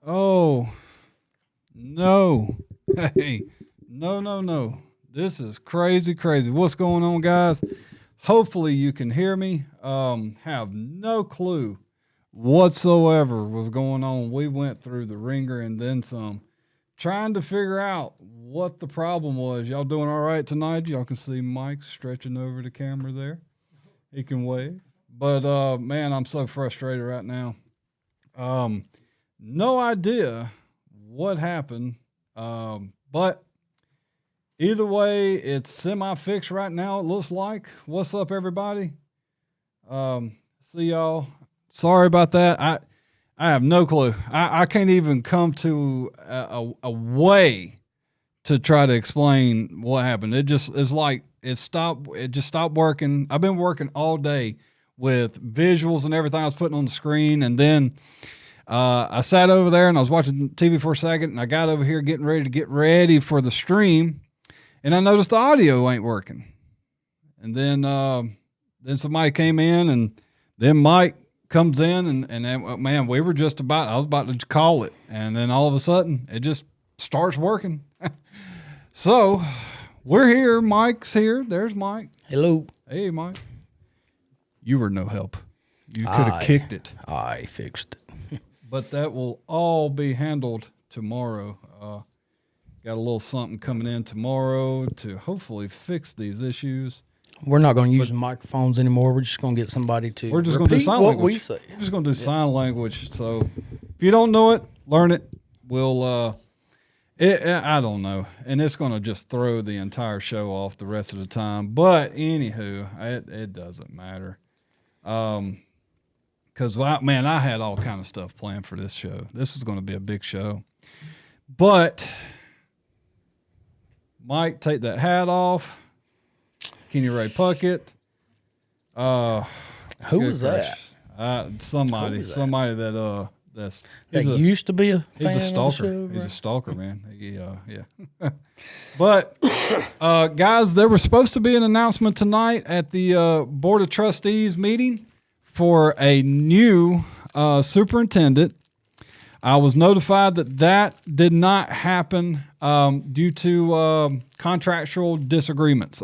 Oh, no. Hey, no. This is crazy, crazy. What's going on, guys? Hopefully you can hear me. Have no clue whatsoever was going on. We went through the ringer and then some, trying to figure out what the problem was. Y'all doing all right tonight? Y'all can see Mike stretching over the camera there. He can wave. But man, I'm so frustrated right now. No idea what happened. But either way, it's semi-fixed right now, it looks like. What's up, everybody? See y'all. Sorry about that. I have no clue. I can't even come to a way to try to explain what happened. It's like it just stopped working. I've been working all day with visuals and everything I was putting on the screen, and then I sat over there and I was watching TV for a second, and I got over here getting ready for the stream, and I noticed the audio ain't working. And then somebody came in, and then Mike comes in, and then, man, I was about to call it, and then all of a sudden it just starts working. So we're here. Mike's here. There's Mike. Hello. Hey, Mike. You were no help. You could have kicked it. I fixed it. But that will all be handled tomorrow. Got a little something coming in tomorrow to hopefully fix these issues. We're not going to use microphones anymore. We're just going to get somebody to We're just going to do repeat sign what language. we say. We're just going to do sign language. So if you don't know it, learn it. We'll I don't know. And it's going to just throw the entire show off the rest of the time. But anywho, it doesn't matter. Because, man, I had all kind of stuff planned for this show. This was going to be a big show. But, Mike, take that hat off. Kenny Ray Puckett. Who was that? Somebody that That used to be a fan he's a stalker. of the show, He's right? a stalker, man. Yeah. But, guys, there was supposed to be an announcement tonight at the Board of Trustees meeting for a new superintendent. I was notified that did not happen due to contractual disagreements.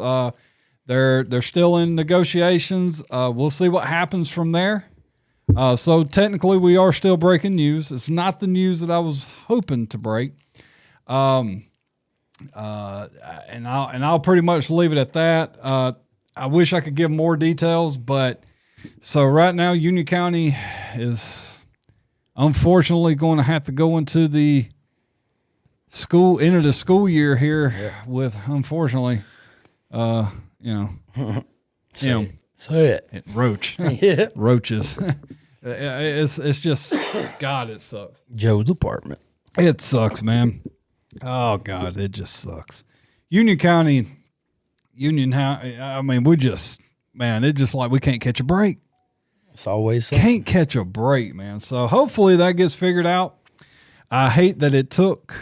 They're still in negotiations. We'll see what happens from there. So technically, we are still breaking news. It's not the news that I was hoping to break. And I'll pretty much leave it at that. I wish I could give more details, but so right now Union County is unfortunately going to have to go into the school year here with, unfortunately, Say it. roach, Yeah. roaches. It's just, God, it sucks. Joe's apartment. It sucks, man. Oh God, it just sucks. Union County, I mean, it's just like we can't catch a break. It's always something. Can't catch a break, man. So hopefully that gets figured out. I hate that it took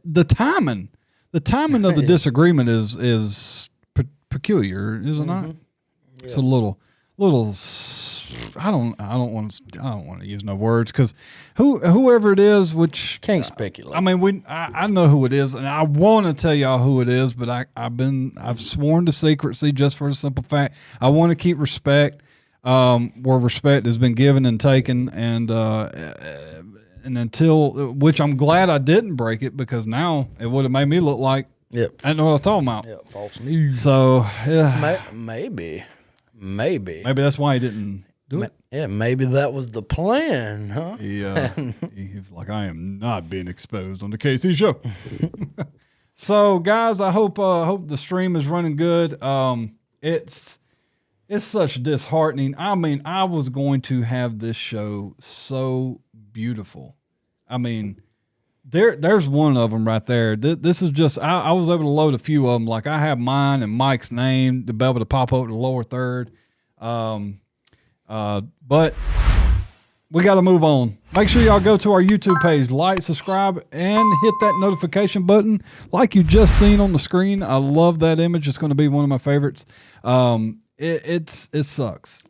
the timing. The timing of the disagreement is peculiar, is it not? It's a little. I don't want to use no words because whoever it is, which Can't speculate. I mean, I know who it is, and I want to tell y'all who it is, but I've sworn to secrecy just for the simple fact I want to keep respect where respect has been given and taken, and until, which I'm glad I didn't break it, because now it would have made me look like I didn't know what I was talking about. Yeah, false news. So yeah, Maybe that's why he didn't do it. Yeah, maybe that was the plan, huh? He was like, I am not being exposed on the KC show. So, guys, I hope the stream is running good. It's such disheartening. I mean, I was going to have this show so beautiful. I mean, there's one of them right there. This is just, I was able to load a few of them. Like, I have mine and Mike's name to be able to pop up to the lower third. But we got to move on. Make sure y'all go to our YouTube page, like, subscribe, and hit that notification button like you just seen on the screen. I love that image. It's going to be one of my favorites. It sucks.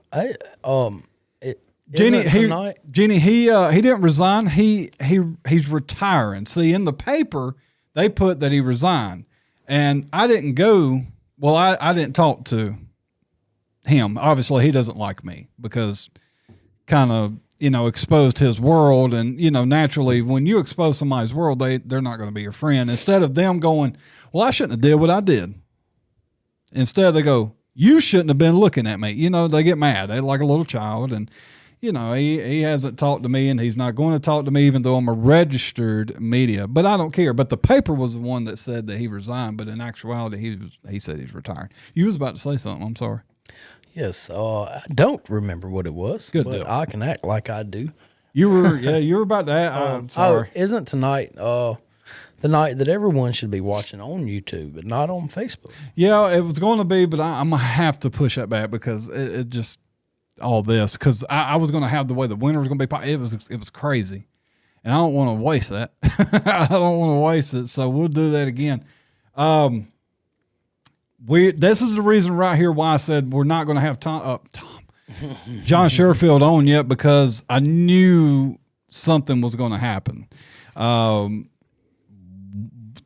Isn't tonight? Jeannie, he didn't resign. He's retiring. See, in the paper, they put that he resigned. And I didn't go, well, I didn't talk to him. Obviously, he doesn't like me because kind of, exposed his world. And, naturally, when you expose somebody's world, they're not going to be your friend. Instead of them going, well, I shouldn't have did what I did. Instead, they go, you shouldn't have been looking at me. They get mad. They like a little child. And, he hasn't talked to me and he's not going to talk to me, even though I'm a registered media. But I don't care. But the paper was the one that said that he resigned. But in actuality, he said he's retired. You was about to say something. I'm sorry. Yes. I don't remember what it was. Good but deal. I can act like I do. You were about to ask. I'm sorry. Isn't tonight the night that everyone should be watching on YouTube, but not on Facebook? Yeah, it was going to be, but I'm going to have to push that back because it just, all this, because I was going to have the way the winter was going to be, it was crazy. And I don't want to waste that. I don't want to waste it. So we'll do that again. This is the reason right here why I said we're not going to have John Sherfield on yet, because I knew something was going to happen.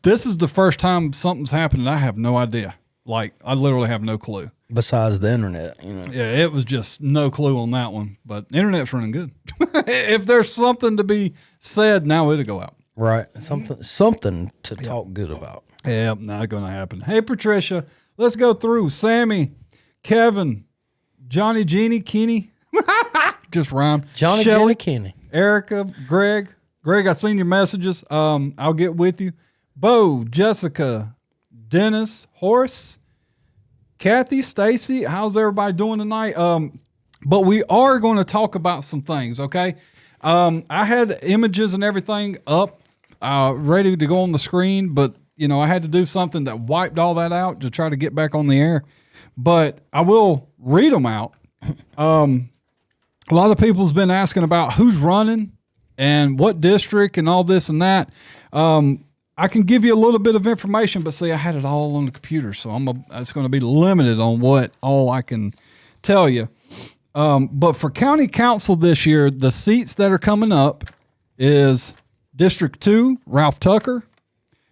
This is the first time something's happened and I have no idea. Like, I literally have no clue. Besides the internet, Yeah, it was just no clue on that one. But the internet's running good. If there's something to be said, now it'll go out. Right. Something to talk good about. Yeah, not going to happen. Hey, Patricia, let's go through. Sammy, Kevin, Johnny, Jeannie, Kenny. Just rhymed. Johnny, Shelley, Kenny. Erica, Greg. Greg, I seen your messages. I'll get with you. Bo, Jessica, Dennis, Horace, Kathy, Stacy. How's everybody doing tonight? But we are going to talk about some things, okay? I had the images and everything up, ready to go on the screen, but, I had to do something that wiped all that out to try to get back on the air. But I will read them out. A lot of people's been asking about who's running and what district and all this and that. I can give you a little bit of information, but see, I had it all on the computer, so it's going to be limited on what all I can tell you. But for county council this year, the seats that are coming up is District 2, Ralph Tucker,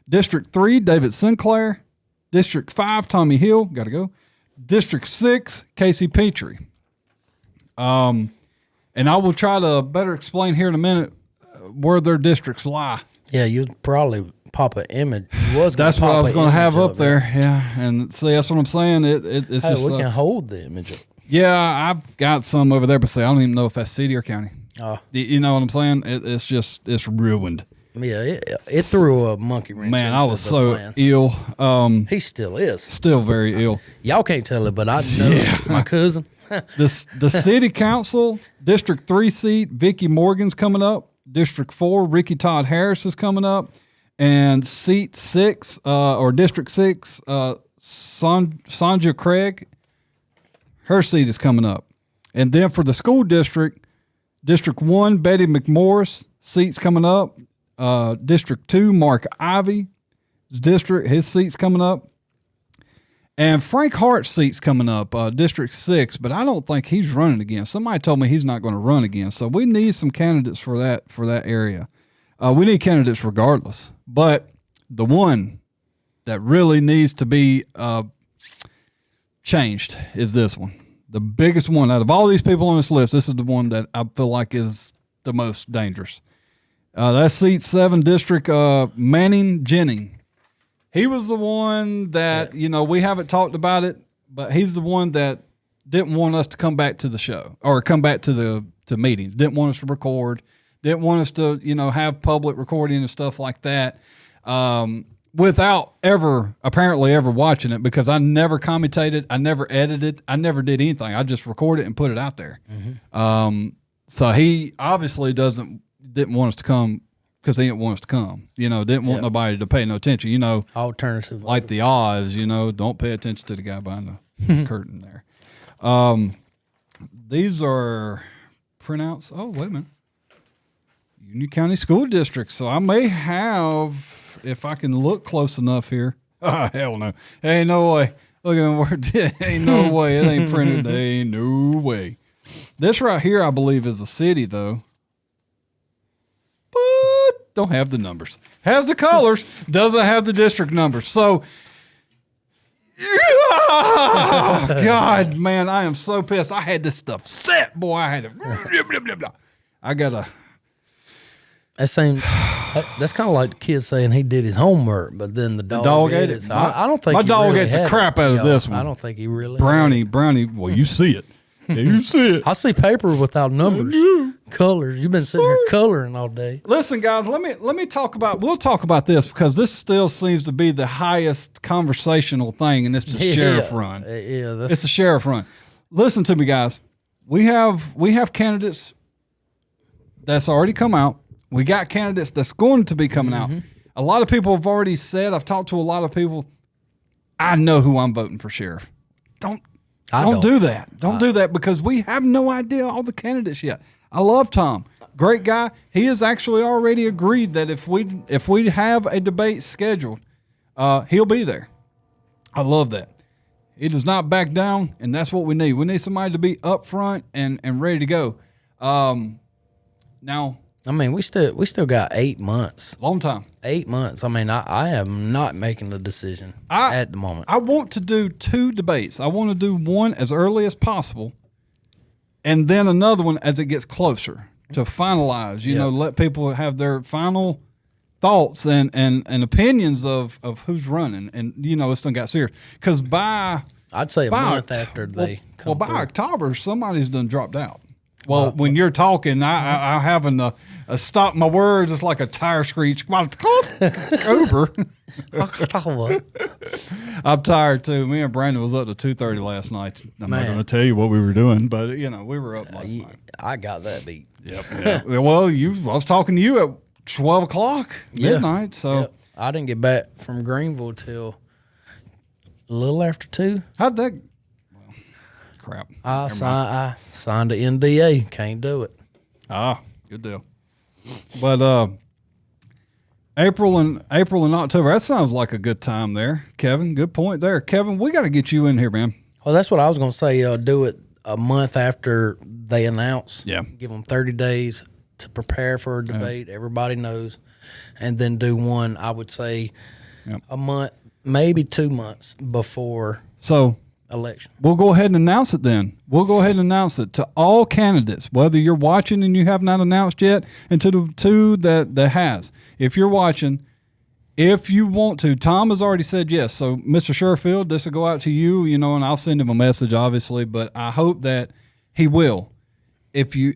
District 3, David Sinclair, District 5, Tommy Hill, got to go, District 6, Casey Petrie. And I will try to better explain here in a minute where their districts lie. Yeah, you'd probably pop an image. That's what I was going to have up there. Yeah, and see, that's what I'm saying. It's hey, just we can hold the image up. Yeah, I've got some over there, but see, I don't even know if that's city or county. You know what I'm saying? It's ruined. Yeah, it threw a monkey wrench. Man, I was so plan. ill. He still is. Still very ill. Y'all can't tell it, but I know my cousin. The city council, District 3 seat, Vicky Morgan's coming up. District 4, Ricky Todd Harris is coming up. And seat 6, or District 6, Sandra Craig, her seat is coming up. And then for the school district, District 1, Betty McMorris, seat's coming up. District 2, Mark Ivy, his seat's coming up. And Frank Hart's seat's coming up, District 6, but I don't think he's running again. Somebody told me he's not going to run again. So we need some candidates for that area. We need candidates regardless. But the one that really needs to be changed is this one. The biggest one out of all these people on this list, this is the one that I feel like is the most dangerous. That's seat 7, District Manning Jennings. He was the one that, we haven't talked about it, but he's the one that didn't want us to come back to the show or come back to meetings, didn't want us to record, didn't want us to, have public recording and stuff like that, without apparently ever watching it, because I never commentated, I never edited, I never did anything. I just recorded it and put it out there. Mm-hmm. So he obviously didn't want us to come because he didn't want us to come. Didn't want nobody to pay no attention. Alternative. Like the Oz, don't pay attention to the guy behind the curtain there. These are printouts. Oh, wait a minute. Union County School District. So I may have, if I can look close enough here. Oh, hell no. Ain't no way. Look at the word. Ain't no way. It ain't printed. There ain't no way. This right here, I believe, is a city, though. But don't have the numbers. Has the colors, doesn't have the district numbers. So, oh, God, man, I am so pissed. I had this stuff set, boy. I had to. I got to. That's kind of like the kid saying he did his homework, but then the dog ate it. So I don't think my he dog really ate the had crap it. out of this one. I don't think he really Brownie. Well, you see it. Yeah, you see it. I see paper without numbers, colors. You've been sitting here coloring all day. Listen, guys, let me talk about. We'll talk about this because this still seems to be the highest conversational thing, and it's the sheriff run. Yeah, It's the sheriff run. Listen to me, guys. We have candidates that's already come out. We got candidates that's going to be coming out. A lot of people have already said. I've talked to a lot of people. I know who I'm voting for sheriff. Don't do that. Don't do that because we have no idea all the candidates yet. I love Tom. Great guy. He has actually already agreed that if we have a debate scheduled, he'll be there. I love that. He does not back down, and that's what we need. We need somebody to be up front and ready to go. Now, I mean, we still got 8 months. long time. 8 months. I mean, I am not making a decision at the moment. I want to do 2 debates. I want to do one as early as possible, and then another one as it gets closer to finalize. You know, let people have their final thoughts and opinions of who's running. And you know, it's done got serious because I'd say a month after they come by through. October, somebody's done dropped out. Well, when you're talking, I having to stop my words. It's like a tire screech. Uber. I'm tired too. Me and Brandon was up to 2:30 last night. I'm not going to tell you what we were doing, but you know, we were up last night. I got that beat. Yep. Well, I was talking to you at 12 o'clock midnight. So I didn't get back from Greenville till a little after 2. how'd that? Well, crap. I signed an NDA. Can't do it. Good deal. But April and October. That sounds like a good time there, Kevin. Good point there, Kevin. We got to get you in here, man. Well, that's what I was going to say. Do it a month after they announce. Yeah. Give them 30 days to prepare for a debate. Everybody knows. And then do one, I would say, a month, maybe 2 months before election. We'll go ahead and announce it then. We'll go ahead and announce it to all candidates, whether you're watching and you have not announced yet, and to the 2 that has. If you're watching, if you want to, Tom has already said yes. So, Mr. Sherfield, this will go out to you, you know, and I'll send him a message, obviously, but I hope that he will. If you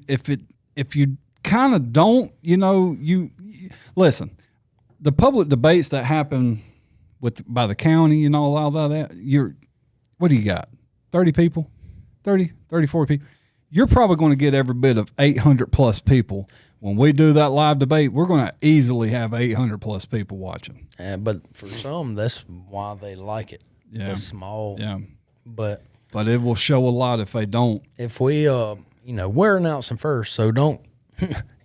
kind of don't, you know, you listen, the public debates that happen by the county, you know, all that, what do you got? 30 people? 30, 40 people? You're probably going to get every bit of 800 plus people. When we do that live debate, we're going to easily have 800 plus people watching. But for some, that's why they like it. Yeah. The small. Yeah. But it will show a lot if they don't. if we, you know, we're announcing first, so don't,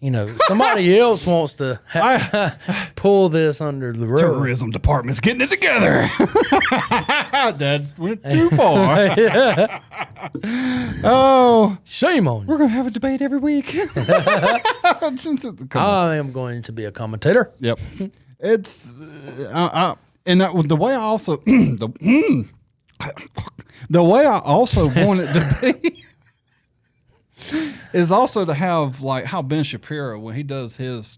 you know, somebody else wants to pull this under the rug. Tourism department's getting it together. That went too far. Oh, Shame on you. we're going to have a debate every week. Come on. I am going to be a commentator. Yep. It's and the way I also the way I also want it to be is also to have like how Ben Shapiro, when he does his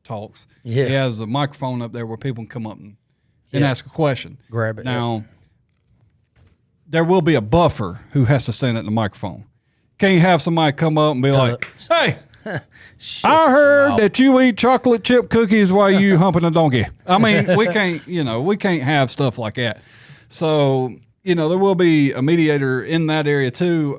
talks, he has a microphone up there where people can come up and ask a question. Grab it. Now, there will be a buffer who has to stand at the microphone. Can't you have somebody come up and be like, hey, I heard that you eat chocolate chip cookies while you humping a donkey. I mean, we can't have stuff like that. So, you know, there will be a mediator in that area too.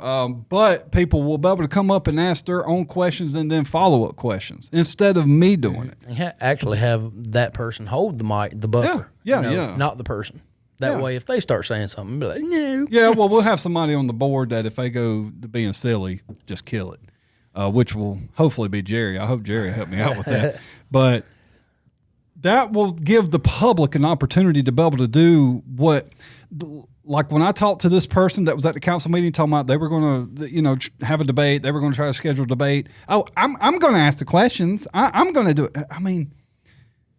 But people will be able to come up and ask their own questions and then follow-up questions instead of me doing it. You actually have that person hold the mic, the buffer. Yeah. Not the person. That way, if they start saying something, be like, no. Yeah, well, we'll have somebody on the board that if they go to being silly, just kill it, which will hopefully be Jerry. I hope Jerry will help me out with that. But that will give the public an opportunity to be able to do what like when I talked to this person that was at the council meeting talking about they were going to, have a debate. They were going to try to schedule a debate. Oh, I'm going to ask the questions. I'm going to do it. I mean,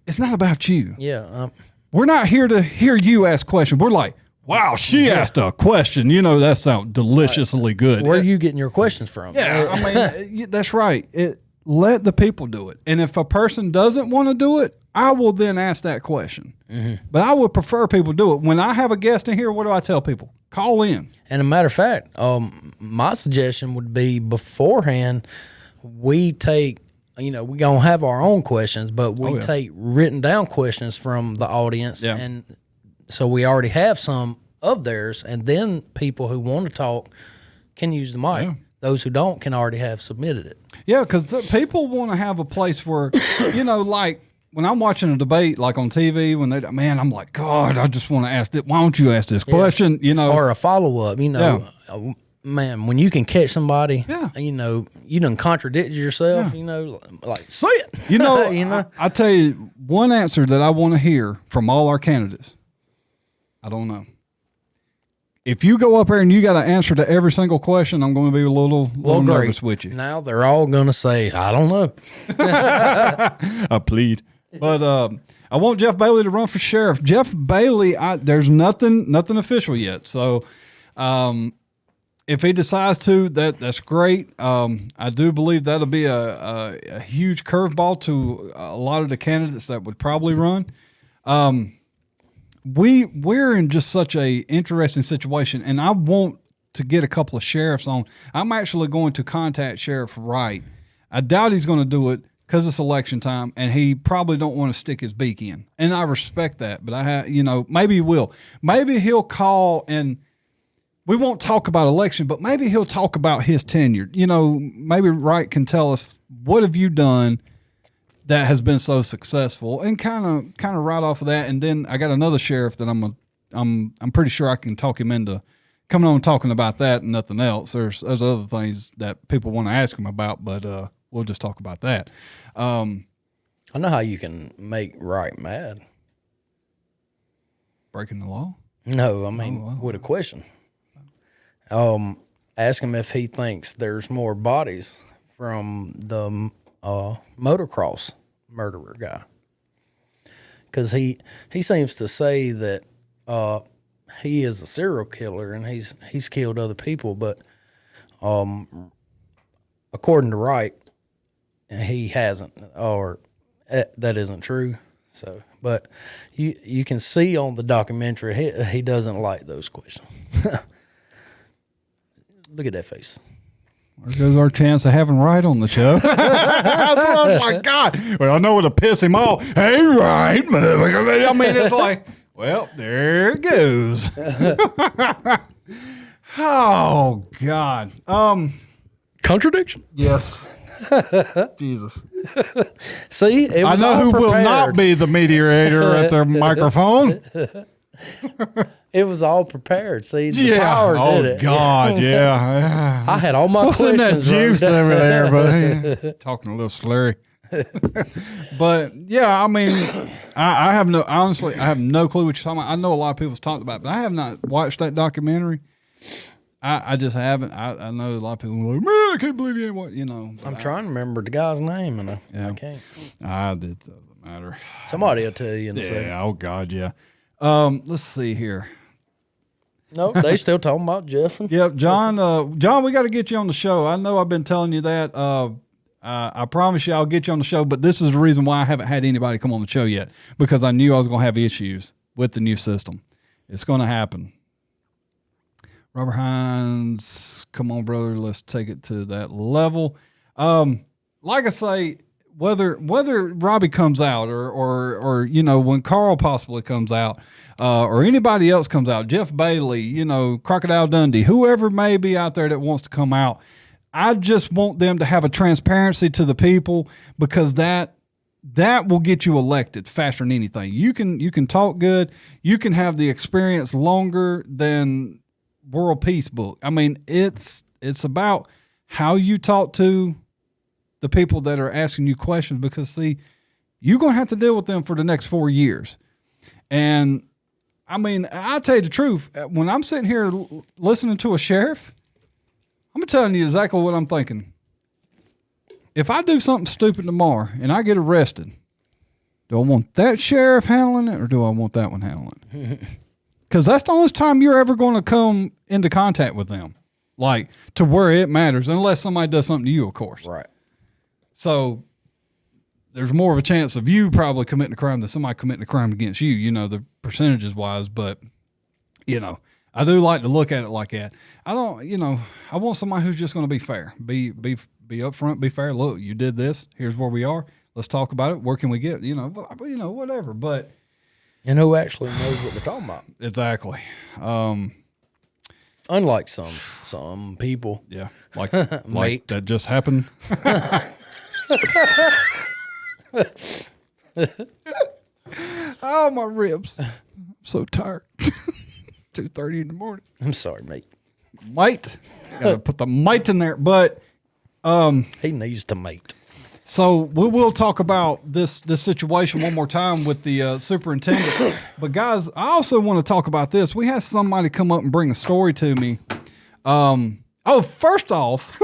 it's not about you. Yeah. We're not here to hear you ask questions. We're like, wow, she asked a question. That sounds deliciously good. Where are you getting your questions from? Yeah, I mean, that's right. Let the people do it. And if a person doesn't want to do it, I will then ask that question. Mm-hmm. But I would prefer people do it. When I have a guest in here, what do I tell people? Call in. And a matter of fact, my suggestion would be beforehand, we take, we're going to have our own questions, but we take written down questions from the audience. Yeah. And so we already have some of theirs. And then people who want to talk can use the mic. Yeah. Those who don't can already have submitted it. Yeah, because people want to have a place where, like when I'm watching a debate, like on TV, I'm like, God, I just want to ask it. Why don't you ask this question? Or a follow-up, man, when you can catch somebody, you done contradicted yourself, like, say it. I tell you one answer that I want to hear from all our candidates. I don't know. If you go up there and you got an answer to every single question, I'm going to be a little nervous with you. Now they're all going to say, I don't know. I plead. But I want Jeff Bailey to run for sheriff. Jeff Bailey, there's nothing official yet. So if he decides to, that's great. I do believe that'll be a huge curveball to a lot of the candidates that would probably run. We're in just such a interesting situation, and I want to get a couple of sheriffs on. I'm actually going to contact Sheriff Wright. I doubt he's going to do it because it's election time, and he probably don't want to stick his beak in. And I respect that, but maybe he will. Maybe he'll call, and we won't talk about election, but maybe he'll talk about his tenure. Maybe Wright can tell us, what have you done that has been so successful, and kind of right off of that. And then I got another sheriff that I'm pretty sure I can talk him into coming on and talking about that and nothing else. There's other things that people want to ask him about, but we'll just talk about that. I know how you can make Wright mad. Breaking the law? No, I mean with a question. Ask him if he thinks there's more bodies from the motocross murderer guy, because he seems to say that he is a serial killer and he's killed other people, but according to Wright, he hasn't, or that isn't true. So, but you can see on the documentary he doesn't like those questions. Look at that face. There goes our chance of having Wright on the show. Oh my God. Well, I know what to piss him off. Hey, Wright. I mean, it's like, well, there it goes. Oh, God. Contradiction. Yes. Jesus. See, it was I know who prepared. will not be the mediator at the microphone. It was all prepared. See, the power did it. Oh, God, yeah. I had all my questions. What's in that juice over there, buddy? Talking a little slurry. But, yeah, I mean, I have no clue what you're talking about. I know a lot of people's talked about it, but I have not watched that documentary. I just haven't. I know a lot of people are like, man, I can't believe you ain't what, I'm trying to remember the guy's name, and I can't. It doesn't matter. Somebody will tell you in a second. Yeah, oh, God, yeah. Let's see here. No, they still talking about Jeff. Yep, John, we got to get you on the show. I know I've been telling you that. I promise you I'll get you on the show, but this is the reason why I haven't had anybody come on the show yet, because I knew I was going to have issues with the new system. It's going to happen. Robert Hines, come on, brother. Let's take it to that level. Like I say, whether Robbie comes out or when Carl possibly comes out, or anybody else comes out, Jeff Bailey, Crocodile Dundee, whoever may be out there that wants to come out, I just want them to have a transparency to the people, because that will get you elected faster than anything. You can talk good. You can have the experience longer than World Peace Book. I mean, it's about how you talk to the people that are asking you questions, because see, you're going to have to deal with them for the next 4 years. And I mean, I'll tell you the truth. When I'm sitting here listening to a sheriff, I'm telling you exactly what I'm thinking. If I do something stupid tomorrow and I get arrested, do I want that sheriff handling it or do I want that one handling it? Because that's the only time you're ever going to come into contact with them, like to where it matters, unless somebody does something to you, of course. Right. So there's more of a chance of you probably committing a crime than somebody committing a crime against you, you know, the percentages wise. But, you know, I do like to look at it like that. I don't, you know, I want somebody who's just going to be fair, be upfront, be fair. Look, you did this. Here's where we are. Let's talk about it. Where can we get, you know, whatever. But. And who actually knows what they're talking about. Exactly. Unlike some people. Yeah. Like that just happened. Oh, my ribs. I'm so tired. 2:30 in the morning. I'm sorry, mate. Mate. Gotta put the mate in there. But he needs to mate. So we will talk about this situation one more time with the superintendent. But guys, I also want to talk about this. We had somebody come up and bring a story to me. First off,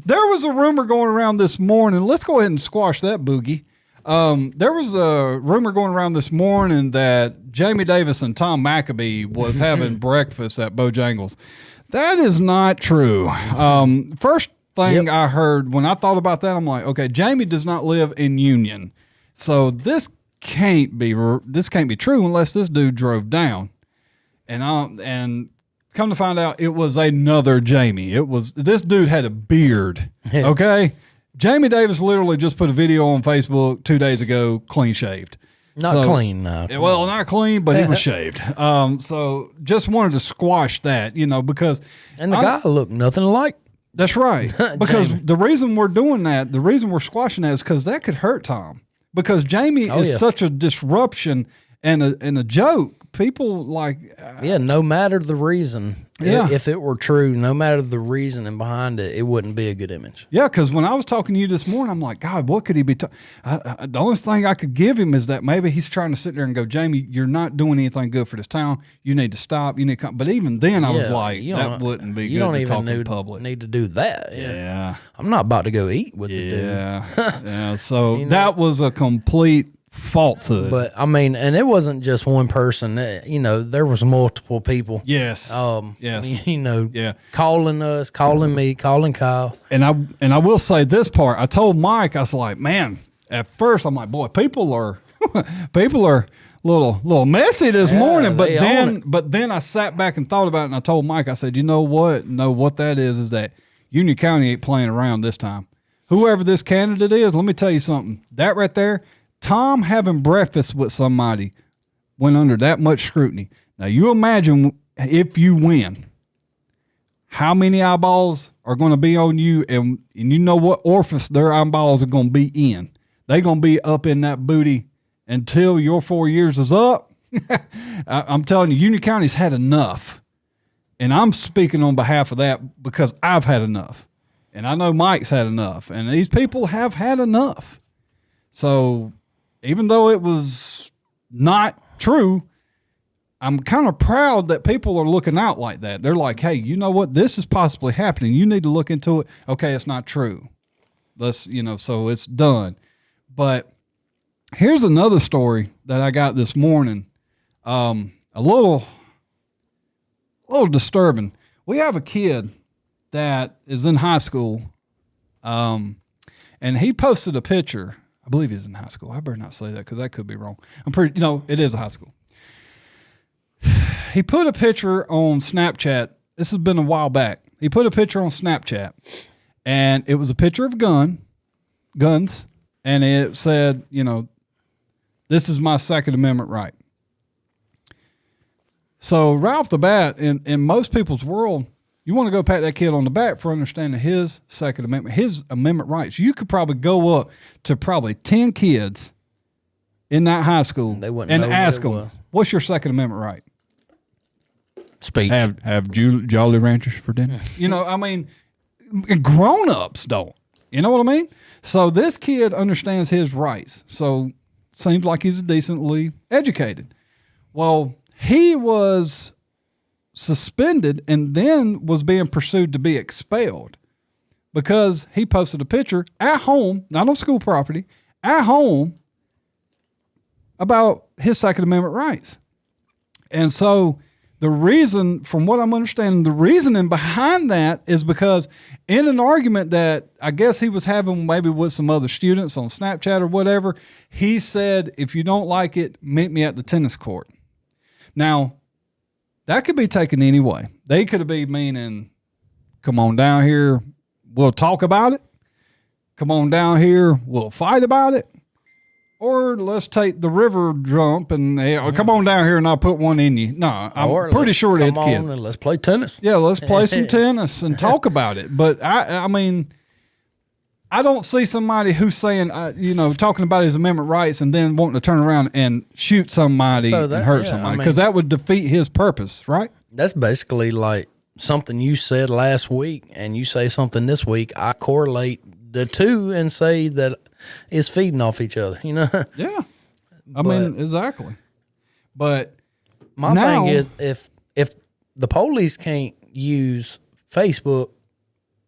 there was a rumor going around this morning. Let's go ahead and squash that boogie. There was a rumor going around this morning that Jamie Davis and Tom McAbee was having breakfast at Bojangles. That is not true. First thing I heard when I thought about that, I'm like, okay, Jamie does not live in Union, so this can't be true unless this dude drove down. And come to find out, it was another Jamie. This dude had a beard. Okay, Jamie Davis literally just put a video on Facebook 2 days ago, clean shaved. Not clean, no. Well, not clean, but he was shaved. So just wanted to squash that, you know, because and the guy looked nothing alike. That's right. Because the reason we're doing that, the reason we're squashing that is because that could hurt Tom. Because Jamie is such a disruption and a joke. People like... no matter the reason. If it were true, no matter the reasoning behind it, it wouldn't be a good image. Yeah, because when I was talking to you this morning, I'm like, God, what could he be... the only thing I could give him is that maybe he's trying to sit there and go, Jamie, you're not doing anything good for this town. You need to stop. You need to come. But even then, I was like, that wouldn't be good to talk in public. Need to do that. Yeah. I'm not about to go eat with the dude. Yeah. So that was a complete falsehood. But I mean, and it wasn't just one person. You know, there was multiple people. Yes. Yes. You know, calling us, calling me, calling Kyle. And I will say this part. I told Mike, I was like, man, at first I'm like, boy, people are a little messy this morning. But then I sat back and thought about it, and I told Mike, I said, you know what? No, what that is that Union County ain't playing around this time. Whoever this candidate is, let me tell you something. That right there, Tom having breakfast with somebody went under that much scrutiny. Now, you imagine if you win, how many eyeballs are going to be on you, and you know what orifice their eyeballs are going to be in. They're going to be up in that booty until your 4 years is up. I'm telling you, Union County's had enough. And I'm speaking on behalf of that because I've had enough. And I know Mike's had enough. And these people have had enough. So even though it was not true, I'm kind of proud that people are looking out like that. They're like, hey, you know what? This is possibly happening. You need to look into it. Okay, it's not true. So it's done. But here's another story that I got this morning. A little disturbing. We have a kid that is in high school, and he posted a picture. I believe he's in high school. I better not say that because that could be wrong. It is a high school. He put a picture on Snapchat. This has been a while back. He put a picture on Snapchat, and it was a picture of guns, and it said, this is my Second Amendment right. So right off the bat, in most people's world, you want to go pat that kid on the back for understanding his Second Amendment, his amendment rights. You could probably go up to probably 10 kids in that high school and ask them, what's your Second Amendment right? Speech. Have Jolly Ranchers for dinner. Grown-ups don't. You know what I mean? So this kid understands his rights. So seems like he's decently educated. Well, he was suspended and then was being pursued to be expelled because he posted a picture at home, not on school property, at home about his Second Amendment rights. And so the reason, from what I'm understanding, the reasoning behind that is because in an argument that I guess he was having maybe with some other students on Snapchat or whatever, he said, if you don't like it, meet me at the tennis court. Now, that could be taken any way. They could be meaning, come on down here, we'll talk about it. Come on down here, we'll fight about it. Or let's take the river jump and come on down here and I'll put one in you. No, I'm pretty sure that's kid. Come on and let's play tennis. Yeah, let's play some tennis and talk about it. But I mean, I don't see somebody who's saying, talking about his amendment rights and then wanting to turn around and shoot somebody and hurt somebody because that would defeat his purpose, right? That's basically like something you said last week and you say something this week. I correlate the two and say that it's feeding off each other, Yeah. I mean, exactly. But my thing is if the police can't use Facebook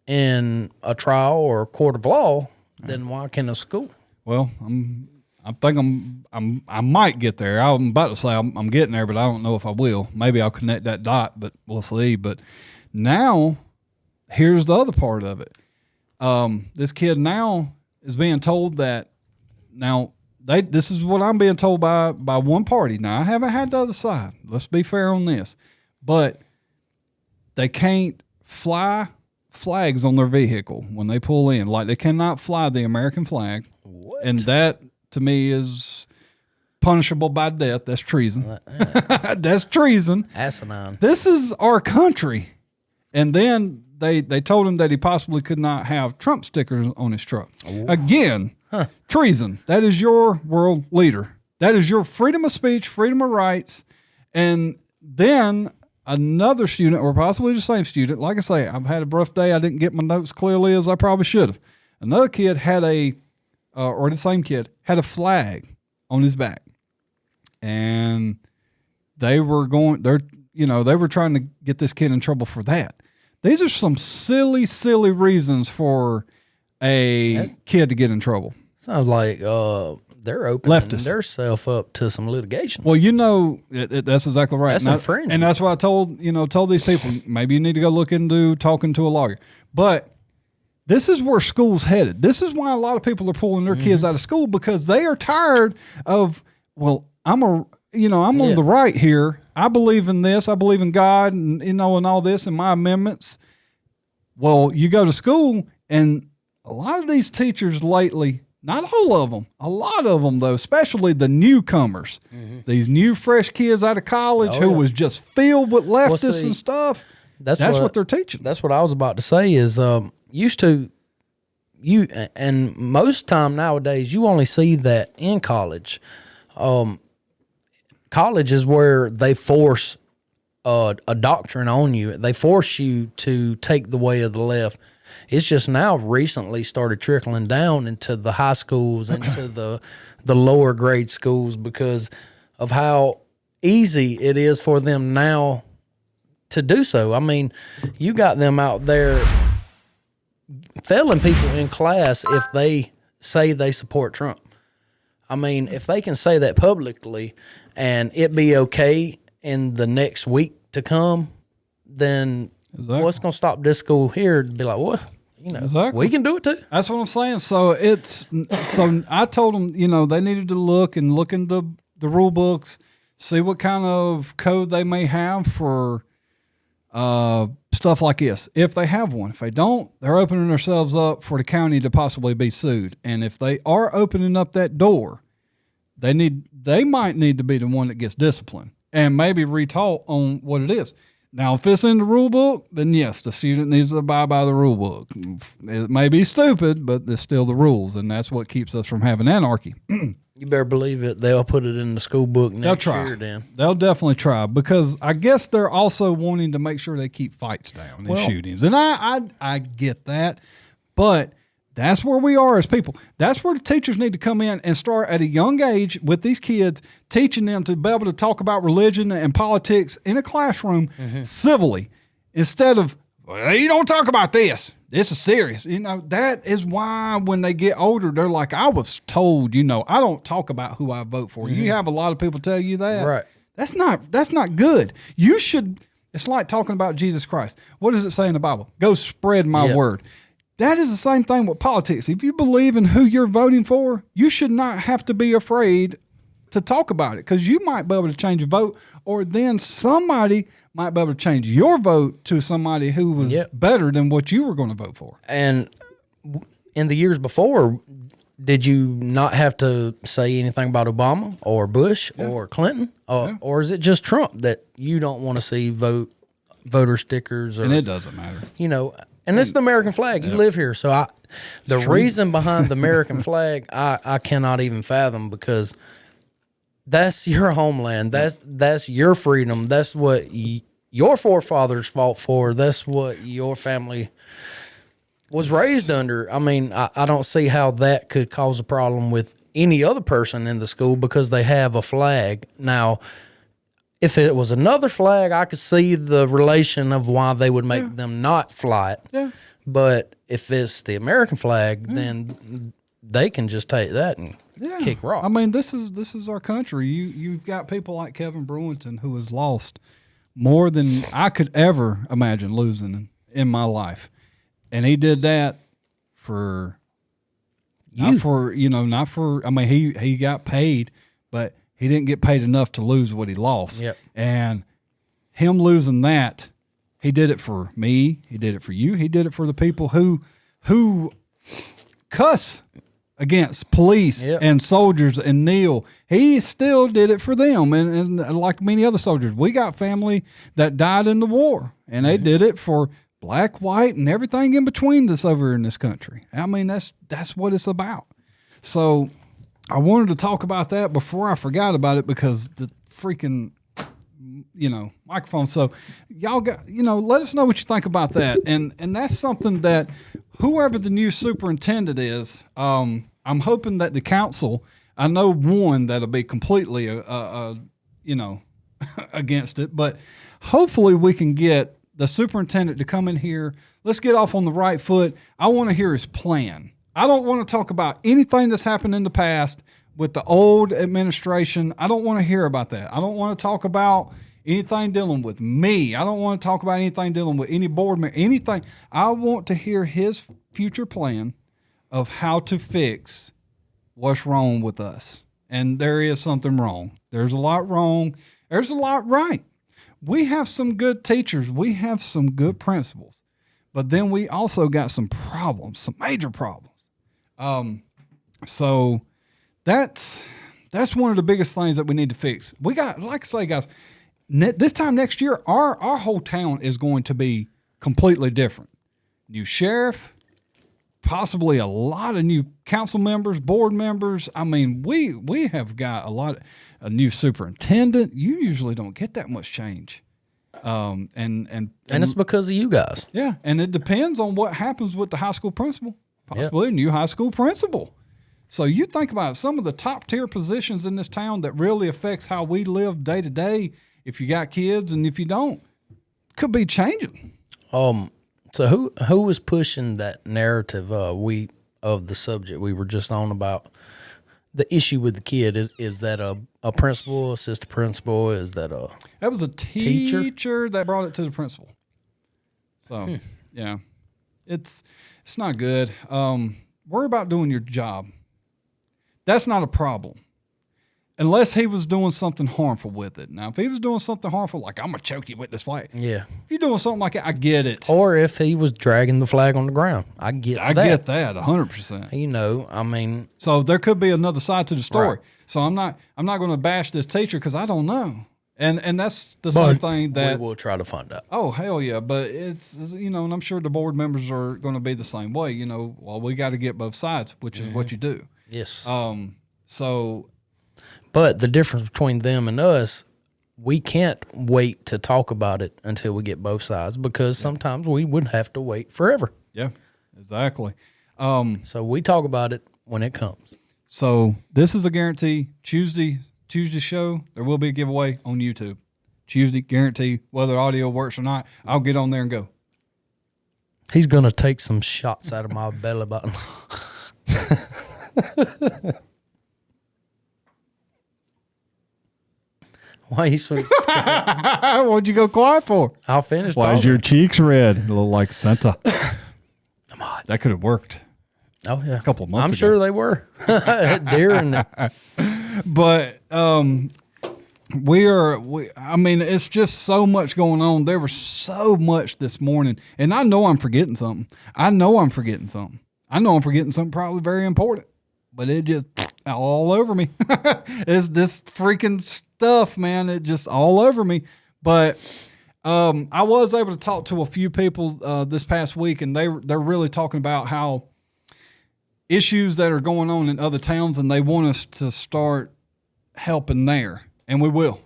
in a trial or a court of law, then why can a school? Well, I might get there. I'm about to say I'm getting there, but I don't know if I will. Maybe I'll connect that dot, but we'll see. But now, here's the other part of it. This kid now is being told that this is what I'm being told by one party. Now, I haven't had the other side. Let's be fair on this. But they can't fly flags on their vehicle when they pull in. Like, they cannot fly the American flag. What? And that, to me, is punishable by death. That's treason. That's treason. Asinine. This is our country. And then they told him that he possibly could not have Trump stickers on his truck. Ooh. Again, treason. That is your world leader. That is your freedom of speech, freedom of rights. And then another student, or possibly the same student, like I say, I've had a rough day. I didn't get my notes clearly as I probably should have. Another kid had or the same kid, had a flag on his back. And they were trying to get this kid in trouble for that. These are some silly, silly reasons for a kid to get in trouble. Sounds like they're opening themselves up to some litigation. Well, that's exactly right. That's infringement. And that's what I told these people. Maybe you need to go look into talking to a lawyer. But this is where school's headed. This is why a lot of people are pulling their kids out of school because they are tired of, well, I'm on the right here. I believe in this. I believe in God and, and all this and my amendments. Well, you go to school and a lot of these teachers lately, not all of them, a lot of them though, especially the newcomers, these new fresh kids out of college who was just filled with leftists and stuff. That's what they're teaching. That's what I was about to say is, and most time nowadays, you only see that in college. College is where they force a doctrine on you. They force you to take the way of the left. It's just now recently started trickling down into the high schools, into the lower grade schools because of how easy it is for them now to do so. I mean, you got them out there failing people in class if they say they support Trump. I mean, if they can say that publicly and it be okay in the next week to come, then what's going to stop this school here to be like, what? We can do it too. That's what I'm saying. So I told them, they needed to look into the rule books, see what kind of code they may have for stuff like this. If they have one, if they don't, they're opening themselves up for the county to possibly be sued. And if they are opening up that door, they might need to be the one that gets disciplined and maybe retaught on what it is. Now, if it's in the rule book, then yes, the student needs to abide by the rule book. It may be stupid, but there's still the rules, and that's what keeps us from having anarchy. You better believe it. They'll put it in the school book next year then. They'll definitely try because I guess they're also wanting to make sure they keep fights down and shootings. And I get that, but That's where we are as people. That's where the teachers need to come in and start at a young age with these kids, teaching them to be able to talk about religion and politics in a classroom civilly, instead of, well, you don't talk about this. This is serious. That is why when they get older, they're like, I was told, I don't talk about who I vote for. You have a lot of people tell you that. Right. That's not good. You should, it's like talking about Jesus Christ. What does it say in the Bible? Go spread my word. That is the same thing with politics. If you believe in who you're voting for, you should not have to be afraid to talk about it, because you might be able to change your vote, or then somebody might be able to change your vote to somebody who was better than what you were going to vote for. And in the years before, did you not have to say anything about Obama or Bush or Clinton? Or is it just Trump that you don't want to see voter stickers? Or, and it doesn't matter. And it's the American flag. You live here. So the reason behind the American flag, I cannot even fathom, because that's your homeland. That's your freedom. That's what your forefathers fought for. That's what your family was raised under. I mean, I don't see how that could cause a problem with any other person in the school because they have a flag. Now, if it was another flag, I could see the relation of why they would make them not fly it. Yeah. But if it's the American flag, then they can just take that and kick rocks. I mean, this is our country. You've got people like Kevin Brewington, who has lost more than I could ever imagine losing in my life, and he did that for not for. I mean, he got paid, but he didn't get paid enough to lose what he lost. Yep. And him losing that, he did it for me. He did it for you. He did it for the people who cuss against police and soldiers and kneel. He still did it for them. And like many other soldiers, we got family that died in the war, and they did it for black, white, and everything in between that's over in this country. I mean, that's what it's about. So I wanted to talk about that before I forgot about it, because the freaking, microphone. So y'all got, let us know what you think about that. And that's something that whoever the new superintendent is, I'm hoping that the council, I know one that'll be completely, against it, but hopefully we can get the superintendent to come in here. Let's get off on the right foot. I want to hear his plan. I don't want to talk about anything that's happened in the past with the old administration. I don't want to hear about that. I don't want to talk about anything dealing with me. I don't want to talk about anything dealing with any board member, anything. I want to hear his future plan of how to fix what's wrong with us. And there is something wrong. There's a lot wrong. There's a lot right. We have some good teachers. We have some good principals. But then we also got some problems, some major problems. So that's one of the biggest things that we need to fix. We got, like I say, guys, this time next year, our whole town is going to be completely different. New sheriff, possibly a lot of new council members, board members. I mean, we have got a new superintendent. You usually don't get that much change. And it's because of you guys. Yeah. And it depends on what happens with the high school principal, possibly a new high school principal. So you think about some of the top tier positions in this town that really affects how we live day to day. If you got kids and if you don't, could be changing. So who was pushing that narrative of the subject we were just on about the issue with the kid? Is that a principal, assistant principal? Is that that was a teacher that brought it to the principal. So yeah, it's not good. Worry about doing your job. That's not a problem. Unless he was doing something harmful with it. Now, if he was doing something harmful, like, I'm going to choke you with this flag. Yeah. If you're doing something like that, I get it. Or if he was dragging the flag on the ground. I get that. I get that 100%. I mean. So there could be another side to the story. Right. So I'm not going to bash this teacher because I don't know. And that's the same thing that. We will try to find out. Oh, hell yeah. But it's, and I'm sure the board members are going to be the same way. Well, we got to get both sides, which is what you do. Yes. But the difference between them and us, we can't wait to talk about it until we get both sides, because sometimes we would have to wait forever. Yeah, exactly. So we talk about it when it comes. So this is a guarantee. Tuesday show, there will be a giveaway on YouTube. Tuesday, guarantee, whether audio works or not, I'll get on there and go. He's going to take some shots out of my belly button. Why are you so What'd you go quiet for? I'll finish. Why is your cheeks red? A little like Santa. That could have worked. Oh, yeah. A couple of months I'm ago. sure they were. Deer But I mean, it's just so much going on. There was so much this morning, and I know I'm forgetting something. I know I'm forgetting something probably very important, but it just all over me. It's this freaking stuff, man. It just all over me. But I was able to talk to a few people this past week, and they're really talking about how issues that are going on in other towns, and they want us to start helping there, and we will.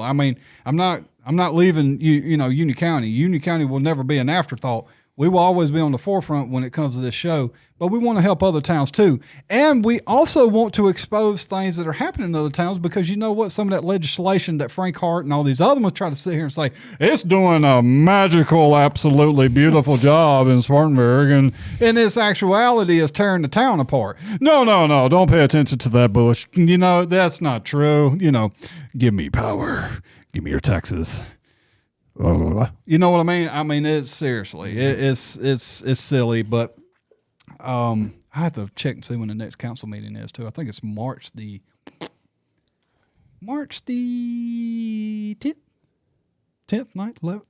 I mean, I'm not leaving Union County. Union County will never be an afterthought. We will always be on the forefront when it comes to this show, but we want to help other towns too. And we also want to expose things that are happening in other towns, because you know what? Some of that legislation that Frank Hart and all these other ones try to sit here and say, it's doing a magical, absolutely beautiful job in Spartanburg, and in its actuality is tearing the town apart. No, don't pay attention to that bush. That's not true. Give me power. Give me your taxes. You know what I mean? I mean, it's seriously, it's silly, but I have to check and see when the next council meeting is too. I think it's March the 10th, 9th, 11th.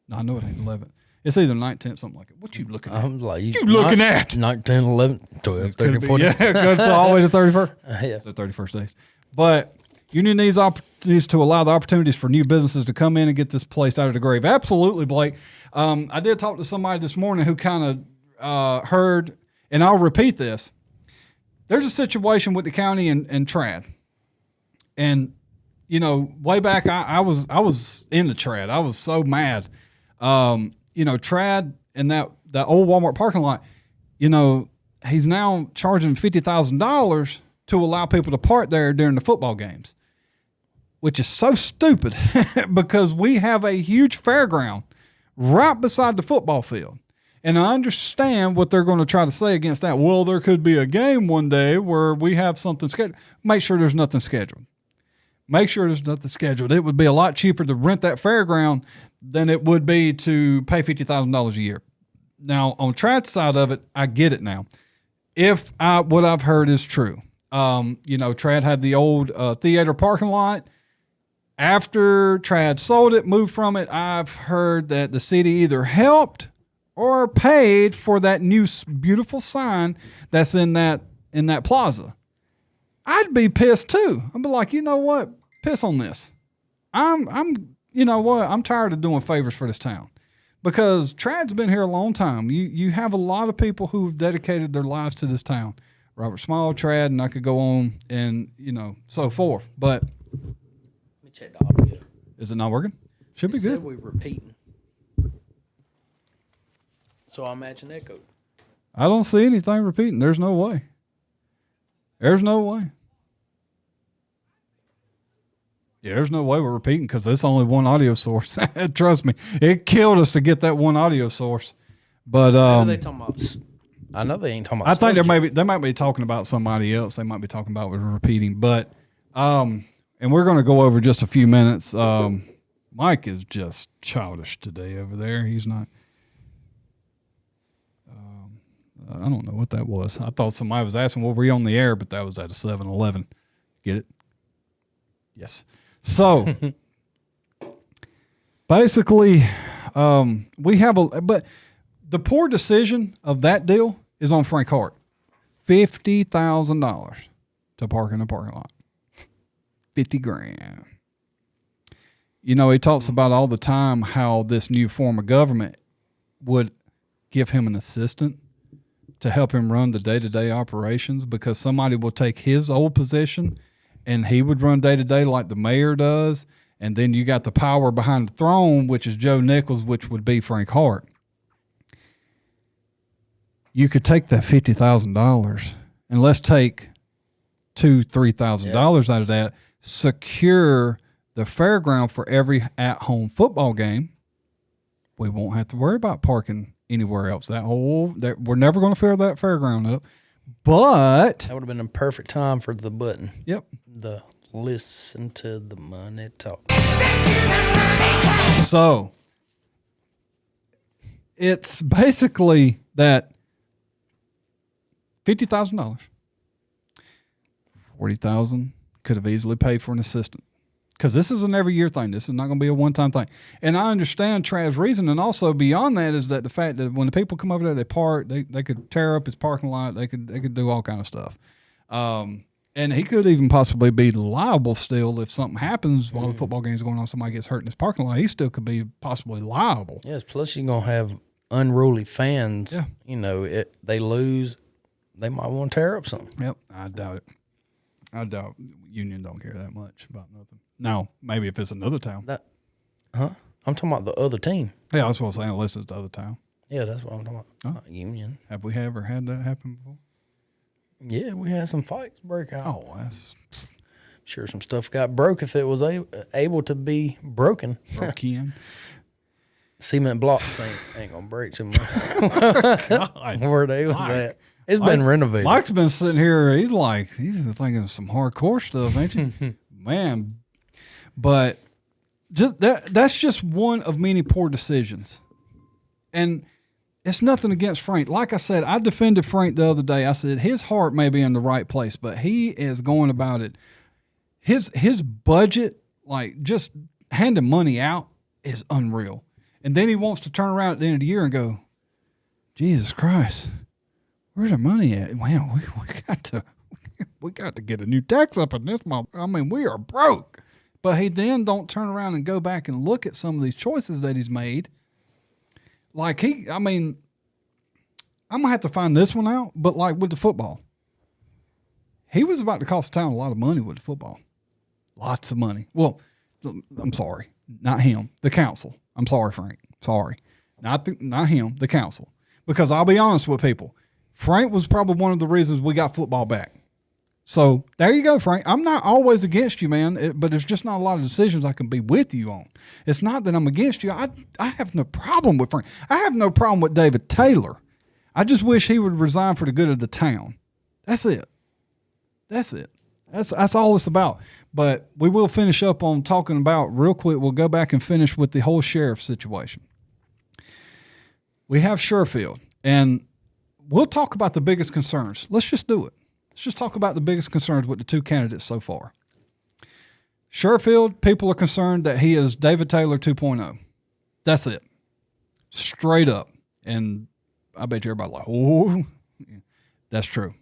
No, I know it ain't 11th. It's either 9th, 10th, something like it. What you looking at? I'm like, what you looking at? 9, 10, 11, 12, 13, 14. Yeah, it goes all the way to 31st. Yeah. The 31st days. But Union needs opportunities to allow the opportunities for new businesses to come in and get this place out of the grave. Absolutely, Blake. I did talk to somebody this morning who kind of heard, and I'll repeat this. There's a situation with the county and Trad. And, way back, I was in the Trad. I was so mad. Trad in that old Walmart parking lot, he's now charging $50,000 to allow people to park there during the football games, which is so stupid because we have a huge fairground right beside the football field. And I understand what they're going to try to say against that. Well, there could be a game one day where we have something scheduled. Make sure there's nothing scheduled. It would be a lot cheaper to rent that fairground than it would be to pay $50,000 a year. Now, on Trad's side of it, I get it now. If what I've heard is true. Trad had the old theater parking lot. After Trad sold it, moved from it, I've heard that the city either helped or paid for that new beautiful sign that's in that plaza. I'd be pissed too. I'd be like, you know what? Piss on this. You know what? I'm tired of doing favors for this town, because Trad's been here a long time. You have a lot of people who've dedicated their lives to this town. Robert Small, Trad, and I could go on and, so forth. But Let me check the audio. Is it not working? Should be good. We're repeating. So I imagine echo. I don't see anything repeating. There's no way. Yeah, there's no way we're repeating, because there's only one audio source. Trust me. It killed us to get that one audio source. But what are they talking about? I know they ain't talking about. I think they might be talking about somebody else. They might be talking about repeating, but and we're going to go over just a few minutes. Mike is just childish today over there. He's not. I don't know what that was. I thought somebody was asking, "Well, were you on the air?" But that was at a 7-Eleven. Get it? Yes. So basically, we have but the poor decision of that deal is on Frank Hart. $50,000 to park in a parking lot. $50,000. He talks about all the time how this new form of government would give him an assistant to help him run the day-to-day operations, because somebody will take his old position and he would run day-to-day like the mayor does. And then you got the power behind the throne, which is Joe Nichols, which would be Frank Hart. you could take that $50,000 and let's take $2,000-$3,000 out of that, secure the fairground for every at-home football game. We won't have to worry about parking anywhere else. We're never going to fill that fairground up. But that would have been a perfect time for the button. Yep. The listen to the money talk. So it's basically that $50,000, $40,000 could have easily paid for an assistant. Because this is an every year thing. This is not going to be a one-time thing. And I understand Trav's reason. And also beyond that is that the fact that when the people come over there, they park, they could tear up his parking lot. They could do all kind of stuff. And he could even possibly be liable still if something happens while the football game's going on. Somebody gets hurt in his parking lot. He still could be possibly liable. Yes. Plus you're going to have unruly fans. Yeah. You know, they lose. They might want to tear up something. Yep. I doubt it. I doubt Union don't care that much about nothing. No, maybe if it's another town. I'm talking about the other team. Yeah, that's what I was saying. Unless it's the other town. Yeah, that's what I'm talking about. Oh. Union. Have we ever had that happen before? Yeah, we had some fights break out. Oh, that's sure some stuff got broke if it was able to be broken. Broken. Cement blocks ain't gonna break too much. Where they was at. It's been renovated. Mike's been sitting here. He's thinking of some hardcore stuff, ain't you? Man, but that's just one of many poor decisions. And it's nothing against Frank. Like I said, I defended Frank the other day. I said his heart may be in the right place, but he is going about it. His budget, like just handing money out, is unreal. And then he wants to turn around at the end of the year and go, Jesus Christ, where's our money at? Man, we got to get a new tax up in this month. I mean, we are broke. But he then don't turn around and go back and look at some of these choices that he's made. Like I'm going to have to find this one out, but like with the football, he was about to cost the town a lot of money with the football. Lots of money. Well, I'm sorry, not him, the council. I'm sorry, Frank. Sorry. Not him, the council. Because I'll be honest with people, Frank was probably one of the reasons we got football back. So there you go, Frank. I'm not always against you, man, but there's just not a lot of decisions I can be with you on. It's not that I'm against you. I have no problem with Frank. I have no problem with David Taylor. I just wish he would resign for the good of the town. That's it. That's it. That's all it's about. But we will finish up on talking about, real quick, we'll go back and finish with the whole sheriff situation. We have Sherfield, and we'll talk about the biggest concerns. Let's just do it. Let's just talk about the biggest concerns with the two candidates so far. Sherfield, people are concerned that he is David Taylor 2.0. That's it. Straight up. And I bet you everybody's like, oh, that's true.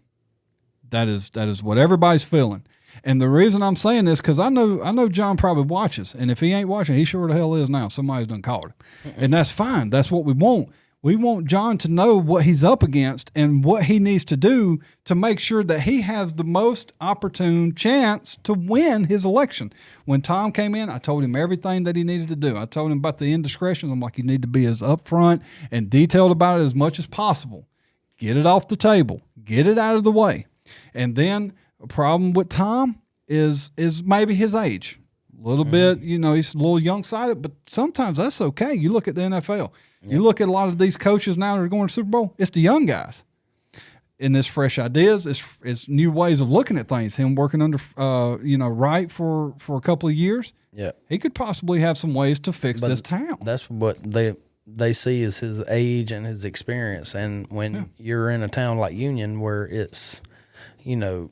That is what everybody's feeling. And the reason I'm saying this, because I know John probably watches. And if he ain't watching, he sure the hell is now. Somebody's done called him. And that's fine. That's what we want. We want John to know what he's up against and what he needs to do to make sure that he has the most opportune chance to win his election. When Tom came in, I told him everything that he needed to do. I told him about the indiscretions. I'm like, you need to be as upfront and detailed about it as much as possible. Get it off the table. Get it out of the way. And then a problem with Tom is maybe his age. A little bit, he's a little young-sighted, but sometimes that's okay. You look at the NFL. You look at a lot of these coaches now that are going to Super Bowl, it's the young guys. And it's fresh ideas. It's new ways of looking at things. Him working under, Wright for a couple of years. Yeah. He could possibly have some ways to fix this town. That's what they see as his age and his experience. And when you're in a town like Union where it's, 70%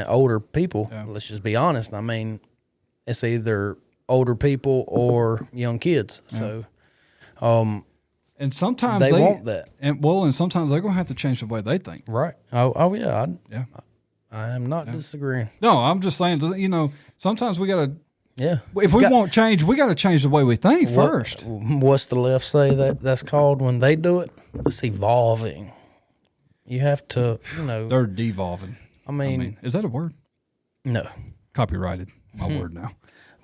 older people, let's just be honest. I mean, it's either older people or young kids. So, and sometimes they want that. And sometimes they're going to have to change the way they think. Right. Oh yeah. I am not disagreeing. No, I'm just saying, sometimes we got to, if we want change, we got to change the way we think first. What's the left say that's called when they do it? It's evolving. You have to, They're devolving. I mean, is that a word? No. Copyrighted. My word now.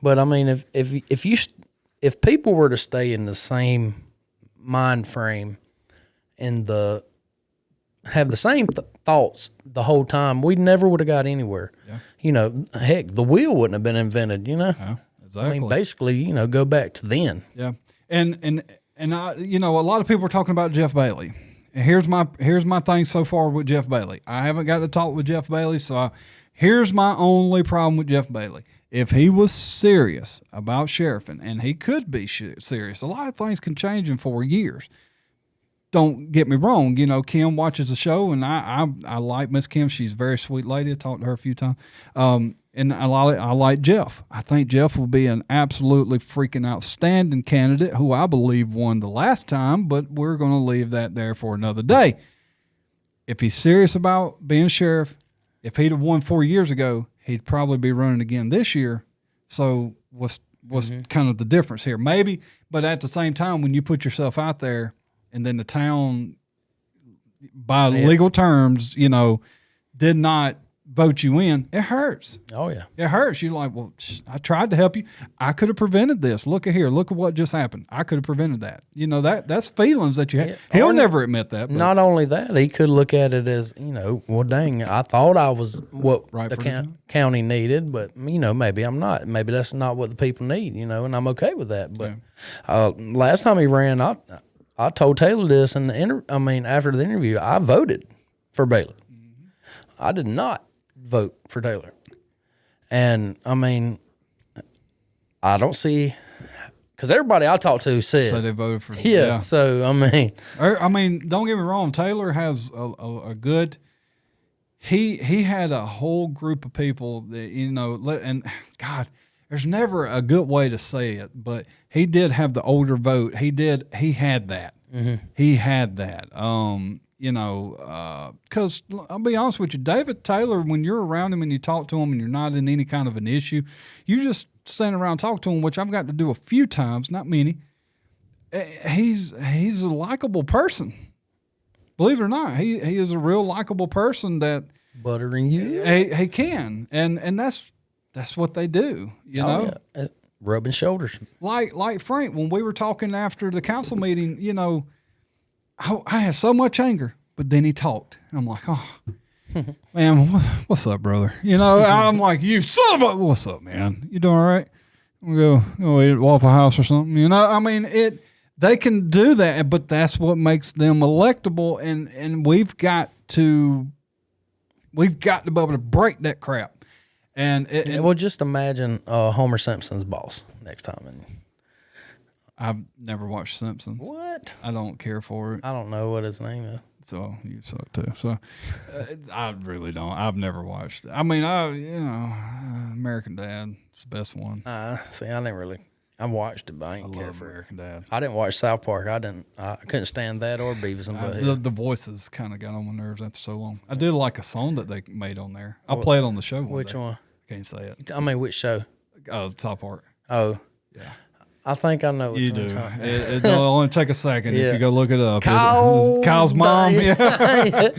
But I mean, if people were to stay in the same mind frame and have the same thoughts the whole time, we never would have got anywhere. Yeah. You know, heck, the wheel wouldn't have been invented, you know? Yeah, exactly. I mean, basically, you know, go back to then. Yeah. And I, you know, a lot of people are talking about Jeff Bailey. And here's my thing so far with Jeff Bailey. I haven't got to talk with Jeff Bailey, so here's my only problem with Jeff Bailey. If he was serious about sheriffing, and he could be serious, a lot of things can change in 4 years. Don't get me wrong. You know, Kim watches the show, and I like Miss Kim. She's a very sweet lady. I talked to her a few times. And I like Jeff. I think Jeff will be an absolutely freaking outstanding candidate who I believe won the last time, but we're going to leave that there for another day. If he's serious about being sheriff, if he'd have won 4 years ago, he'd probably be running again this year. So what's kind of the difference here? Maybe, but at the same time, when you put yourself out there and then the town, by legal terms, you know, did not vote you in, it hurts. Oh, yeah. It hurts. You're like, well, I tried to help you. I could have prevented this. Look at here. Look at what just happened. I could have prevented that. You know, that's feelings that you have. Yeah. He'll never admit that. But. Not only that, he could look at it as, you know, well, dang, I thought I was what right the county needed, but, you know, maybe I'm not. Maybe that's not what the people need, you know, and I'm okay with that. But last time he ran, I told Taylor this in the after the interview, I voted for Bailey. Mm-hmm. I did not vote for Taylor. And I mean, I don't see, because everybody I talked to said so they voted for yeah. So I mean, don't get me wrong. Taylor has a good. He had a whole group of people that, you know, and God, there's never a good way to say it, but he did have the older vote. He had that. Mm-hmm. He had that. You know, because I'll be honest with you, David Taylor, when you're around him and you talk to him and you're not in any kind of an issue, you just stand around talk to him, which I've got to do a few times, not many. He's a likable person. Believe it or not, he is a real likable person that buttering you. He can, and that's what they do. You know, yeah. Rubbing shoulders. Like Frank, when we were talking after the council meeting, you know. I had so much anger, but then he talked. I'm like, oh, man, what's up, brother? You know, I'm like, you son of a, what's up, man? You doing all right? We'll go eat at Waffle House or something. You know, I mean, they can do that, but that's what makes them electable, and we've got to be able to break that crap. And well, just imagine Homer Simpson's boss next time. And I've never watched Simpsons. What? I don't care for it. I don't know what his name is. So you suck too. So I really don't. I've never watched it. I mean, American Dad, it's the best one. See, I didn't really. I watched it, but I didn't care for American Dad. I didn't watch South Park. I couldn't stand that or Beavis and Butthead. The voices kind of got on my nerves after so long. I did like a song that they made on there. I'll play it on the show. Which one? Can't say it. I mean, which show? South Park. Oh, yeah. I think I know what you do. It'll only take a second if you go look it up. Kyle's mom. Yeah.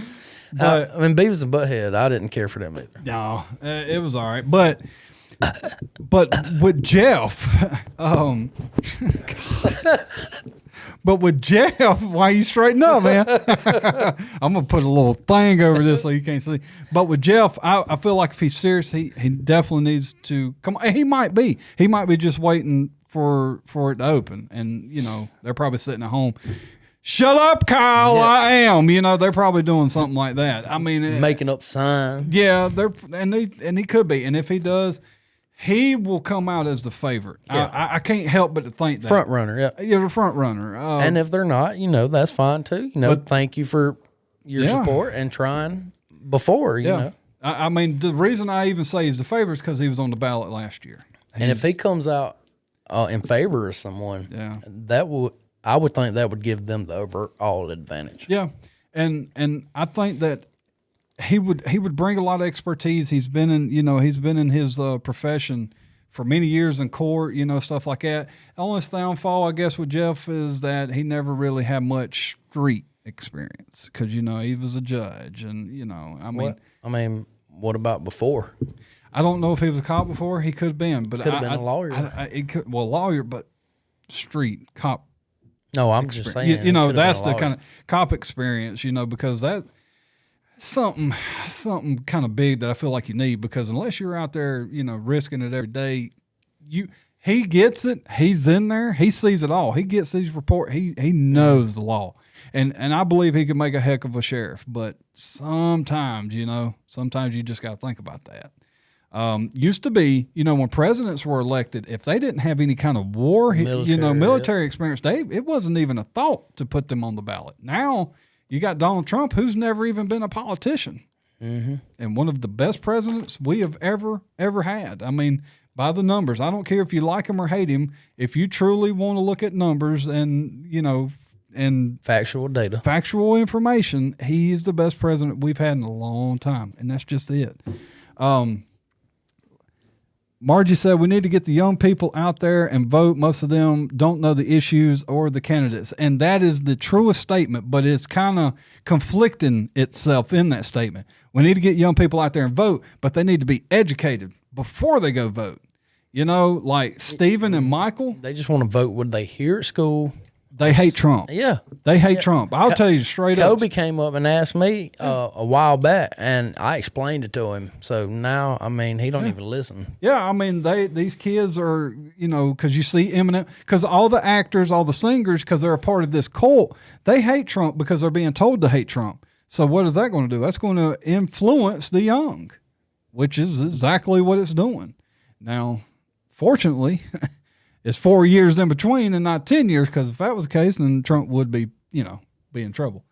But I mean, Beavis and Butthead, I didn't care for them either. No, it was all right. But with Jeff, but with Jeff, why you straighten up, man? I'm gonna put a little thing over this so you can't see. But with Jeff, I feel like if he's serious, he definitely needs to come on. He might be just waiting for it to open, and you know they're probably sitting at home. Shut up, Kyle. Yeah. I am. You know they're probably doing something like that. I mean, making up signs. Yeah, and he could be, and if he does, he will come out as the favorite. Yeah. I can't help but to think that front runner. Yeah, the front runner. And if they're not, you know, that's fine too. You know, thank you for your support and trying before. You know, I mean, the reason I even say he's the favorite is because he was on the ballot last year. And if he comes out in favor of someone, I would think that would give them the overall advantage. Yeah, and I think that he would bring a lot of expertise. He's been in his profession for many years in court, you know, stuff like that. The only downfall, I guess, with Jeff is that he never really had much street experience because you know he was a judge, and you know, I mean, what about before? I don't know if he was a cop before. He could have been, but could have been a lawyer. Lawyer, but street cop. No, I'm just saying. You know, that's the kind of cop experience, you know, because that's something kind of big that I feel like you need, because unless you're out there, you know, risking it every day, he gets it. He's in there. He sees it all. He gets these reports. He knows the law. And I believe he can make a heck of a sheriff. But sometimes, you know, you just got to think about that. Used to be, you know, when presidents were elected, if they didn't have any kind of war, military experience, it wasn't even a thought to put them on the ballot. Now you got Donald Trump, who's never even been a politician, and one of the best presidents we have ever had. I mean, by the numbers, I don't care if you like him or hate him. If you truly want to look at numbers and, you know, and factual data, factual information, he's the best president we've had in a long time, and that's just it. Margie said we need to get the young people out there and vote. Most of them don't know the issues or the candidates. And that is the truest statement, but it's kind of conflicting itself in that statement. We need to get young people out there and vote, but they need to be educated before they go vote. You know, like Stephen and Michael. They just want to vote what they hear at school. They hate Trump. Yeah. They hate Trump. I'll tell you straight up. Kobe came up and asked me a while back, and I explained it to him. So now, I mean, he don't even listen. Yeah, I mean, these kids are, you know, because you see Eminem, because all the actors, all the singers, because they're a part of this cult, they hate Trump because they're being told to hate Trump. So what is that going to do? That's going to influence the young, which is exactly what it's doing. Now, fortunately, it's 4 years in between and not 10 years, because if that was the case, then Trump would be, you know, be in trouble.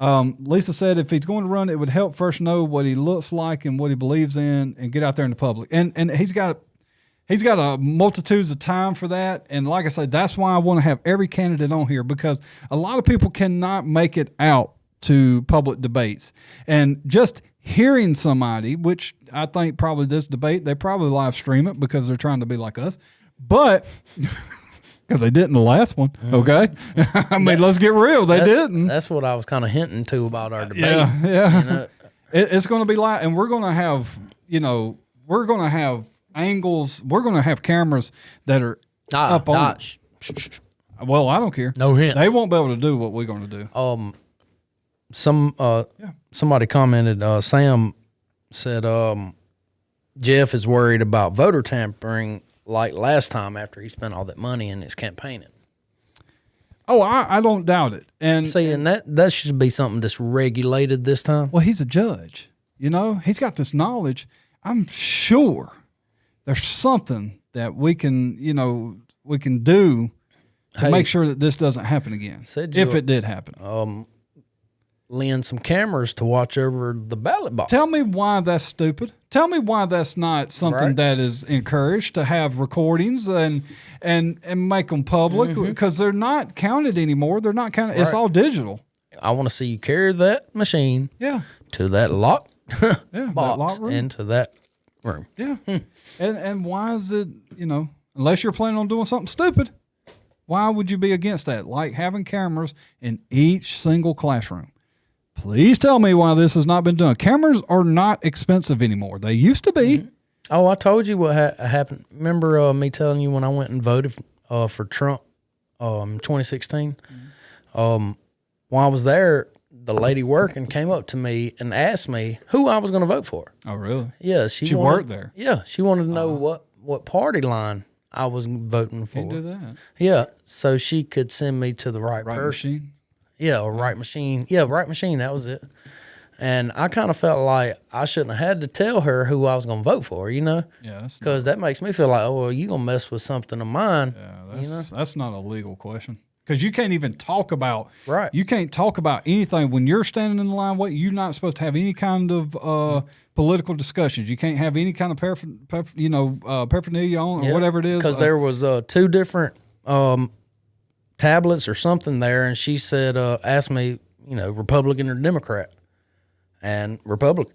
Lisa said if he's going to run, it would help first know what he looks like and what he believes in and get out there in the public. And he's got a multitudes of time for that. And like I said, that's why I want to have every candidate on here, because a lot of people cannot make it out to public debates. And just hearing somebody, which I think probably this debate, they probably live stream it because they're trying to be like us. But because they didn't the last one, okay? I mean, let's get real. They didn't. That's what I was kind of hinting to about our debate. Yeah. You know? It's going to be live, and we're going to have, you know, we're going to have angles. We're going to have cameras that are up on. Well, I don't care. No hints. They won't be able to do what we're going to do. Somebody commented. Sam said, Jeff is worried about voter tampering, like last time after he spent all that money in his campaigning. Oh, I don't doubt it. And that should be something that's regulated this time. Well, he's a judge. You know, he's got this knowledge. I'm sure there's something that we can do to make sure that this doesn't happen again. If it did happen. Lend some cameras to watch over the ballot box. Tell me why that's stupid. Tell me why that's not something that is encouraged, to have recordings and make them public, because they're not counted anymore. They're not counted. Right. It's all digital. I want to see you carry that machine to that lock box that lock room. into that room. Yeah. And why is it, you know, unless you're planning on doing something stupid, why would you be against that? Like having cameras in each single classroom. Please tell me why this has not been done. Cameras are not expensive anymore. They used to be. Oh, I told you what happened. Remember me telling you when I went and voted for Trump 2016? While I was there, the lady working came up to me and asked me who I was going to vote for. Oh, really? Yeah. She worked there? Yeah. She wanted to know what party line I was voting for. You do that? Yeah. So she could send me to the right person. Machine? Yeah, right machine. Yeah, right machine. That was it. And I kind of felt like I shouldn't have had to tell her who I was going to vote for, you know? Yeah. Because that makes me feel like, oh, well, you going to mess with something of mine. Yeah, that's not a legal question. Because you can't even talk about, right. You can't talk about anything. When you're standing in the line, you're not supposed to have any kind of political discussions. You can't have any kind of paraphernalia on or whatever it is. Because there was two different tablets or something there, and she said, asked me, you know, Republican or Democrat, and Republican,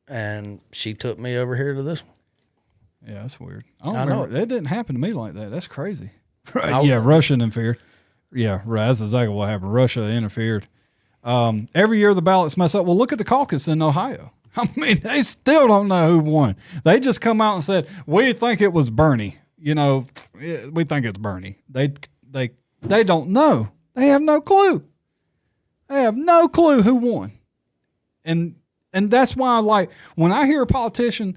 and she took me over here to this one. Yeah, that's weird. I don't remember. That didn't happen to me like that. That's crazy. Right. Yeah, Russia interfered. Yeah, right. That's exactly what happened. Russia interfered. Every year the ballots mess up. Well, look at the caucus in Ohio. I mean, they still don't know who won. They just come out and said, we think it was Bernie. You know, we think it's Bernie. They They don't know. They have no clue. They have no clue who won. And that's why, like, when I hear a politician,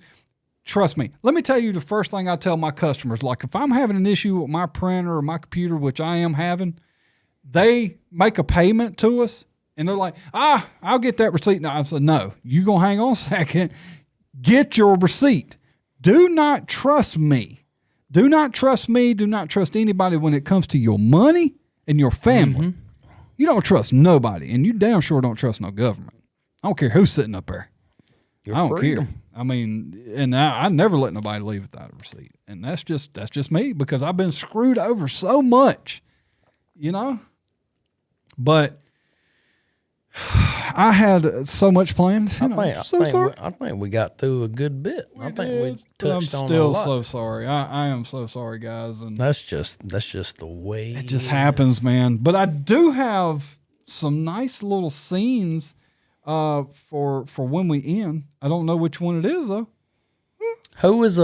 trust me, let me tell you the first thing I tell my customers, like if I'm having an issue with my printer or my computer, which I am having, they make a payment to us and they're like, I'll get that receipt. Now I said, no, you going to hang on a second. Get your receipt. Do not trust me. Do not trust me. Do not trust anybody when it comes to your money and your family. Mm-hmm. You don't trust nobody, and you damn sure don't trust no government. I don't care who's sitting up there. I don't care. I mean, and I never let nobody leave without a receipt, and that's just me because I've been screwed over so much, you know. But I had so much planned. I think we got through a good bit. I think we touched on a lot. I'm still so sorry. I am so sorry, guys. And that's just the way it just happens, man. But I do have some nice little scenes for when we end. I don't know which one it is though. Who is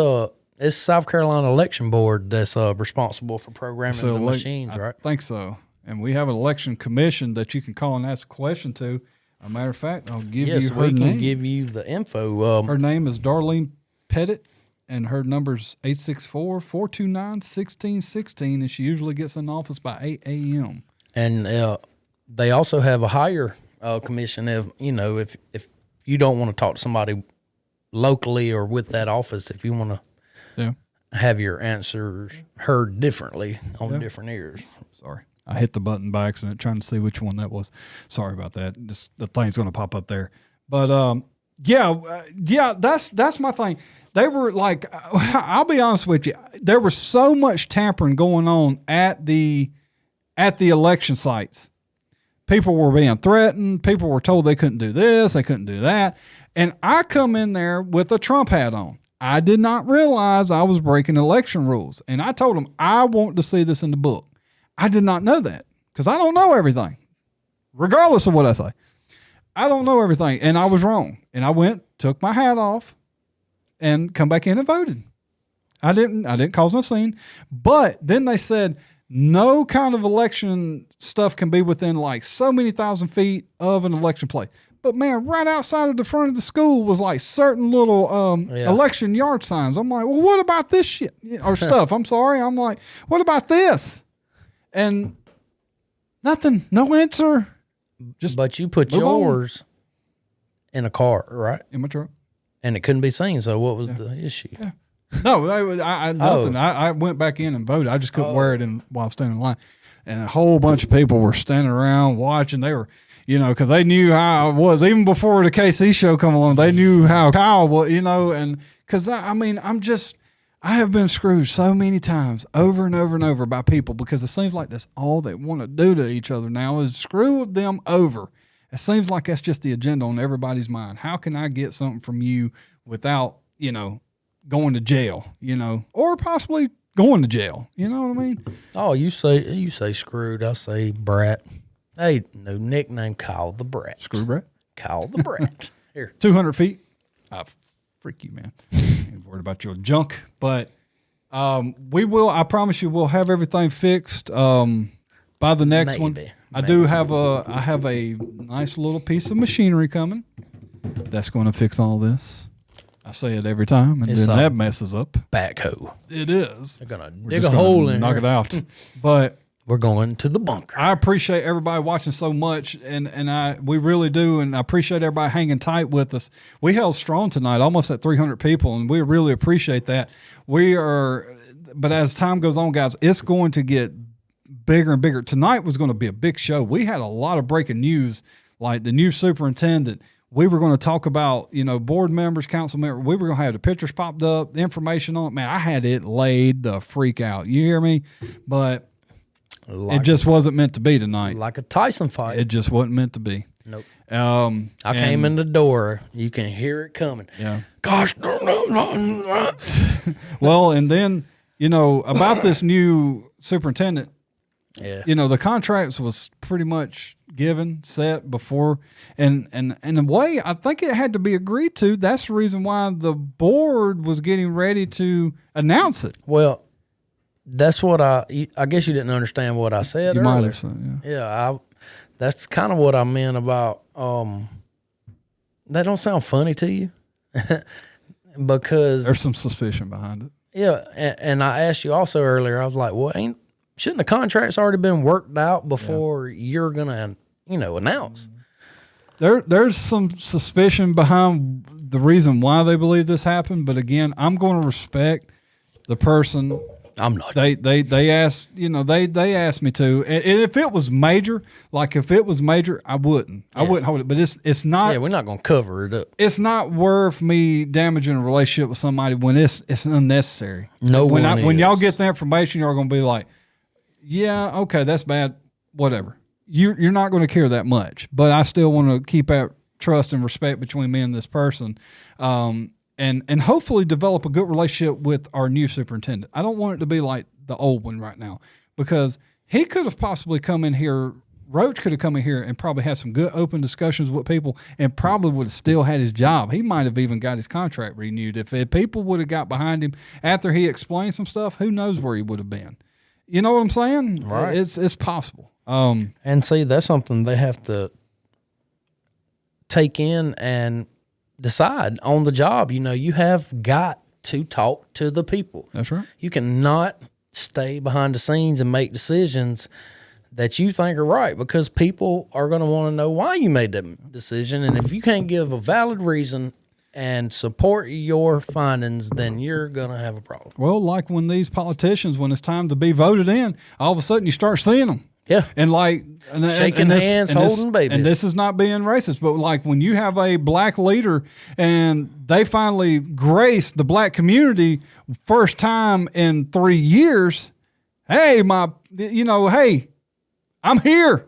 it's South Carolina Election Board that's responsible for programming the machines, right? I think so. And we have an election commission that you can call and ask a question to. As a matter of fact, I'll give you her name. Yes, we can give you the info. Her name is Darlene Pettit, and her number's 864-429-1616, and she usually gets in office by 8 a.m. And they also have a higher commission if you don't want to talk to somebody locally or with that office, if you want to have your answers heard differently on different ears. Sorry. I hit the button by accident trying to see which one that was. Sorry about that. Just the thing's going to pop up there. But that's my thing. They were like, I'll be honest with you. There was so much tampering going on at the election sites. People were being threatened. People were told they couldn't do this, they couldn't do that. And I come in there with a Trump hat on. I did not realize I was breaking election rules. And I told them, I want to see this in the book. I did not know that because I don't know everything, regardless of what I say. I don't know everything, and I was wrong. And I went, took my hat off, and come back in and voted. I didn't cause no scene. But then they said no kind of election stuff can be within like so many thousand feet of an election place. But man, right outside of the front of the school was like certain little election yard signs. I'm like, well, what about this shit or stuff? I'm sorry. I'm like, what about this? And nothing, no answer. But you put yours in a car, right? In my truck. And it couldn't be seen. So what was the issue? Yeah. No, I nothing. I went back in and voted. I just couldn't wear it while standing in line. And a whole bunch of people were standing around watching. They were, because they knew how I was. Even before the KC show come along, they knew how Kyle was, and because I have been screwed so many times over and over and over by people because it seems like that's all they want to do to each other now is screw them over. It seems like that's just the agenda on everybody's mind. How can I get something from you without, going to jail, or possibly going to jail? You know what I mean? Oh, you say screwed. I say brat. Hey, no nickname, Kyle the Brat. Screw Brat? Kyle the Brat. Here. 200 feet. Freak you, man. Ain't worried about your junk, but we will. I promise you, we'll have everything fixed by the next one. I have a nice little piece of machinery coming that's going to fix all this. I say it every time, and then that messes up. Backhoe. It is. They're gonna dig a hole in, knock it out, but. We're going to the bunker. I appreciate everybody watching so much, and we really do, and I appreciate everybody hanging tight with us. We held strong tonight, almost at 300 people, and we really appreciate that. But as time goes on, guys, it's going to get bigger and bigger. Tonight was going to be a big show. We had a lot of breaking news, like the new superintendent. We were going to talk about, board members, council members. We were going to have the pictures popped up, the information on it. Man, I had it laid the freak out. You hear me? But it just wasn't meant to be tonight. Like a Tyson fight. It just wasn't meant to be. Nope. I came in the door. You can hear it coming. Yeah. Gosh. Well, and then, about this new superintendent, the contracts was pretty much set before. And in a way, I think it had to be agreed to. That's the reason why the board was getting ready to announce it. Well, that's what I guess you didn't understand what I said earlier. Might have said, yeah. That's kind of what I meant about that don't sound funny to you because there's some suspicion behind it. Yeah, and I asked you also earlier, I was like, well, shouldn't the contract's already been worked out before you're gonna, announce? There's some suspicion behind the reason why they believe this happened, but again, I'm going to respect the person. I'm not. They asked, they asked me to, and if it was major, I wouldn't hold it. But it's not. Yeah, we're not going to cover it up. It's not worth me damaging a relationship with somebody when it's unnecessary. No when one when y'all get the information, you're going to be like, yeah, okay, that's bad, whatever. You're not going to care that much, but I still want to keep that trust and respect between me and this person. And hopefully develop a good relationship with our new superintendent. I don't want it to be like the old one right now, because he could have possibly come in here, Roach could have come in here and probably had some good open discussions with people and probably would have still had his job. He might have even got his contract renewed. If people would have got behind him after he explained some stuff, who knows where he would have been. You know what I'm saying? Right. It's possible. And see, that's something they have to take in and decide on the job. You have got to talk to the people. That's right. You cannot stay behind the scenes and make decisions that you think are right, because people are going to want to know why you made that decision. And if you can't give a valid reason and support your findings, then you're going to have a problem. Well, like when these politicians, when it's time to be voted in, all of a sudden you start seeing them. Yeah. And shaking hands, holding babies. And this is not being racist, but like when you have a black leader and they finally grace the black community first time in 3 years, hey, hey, I'm here.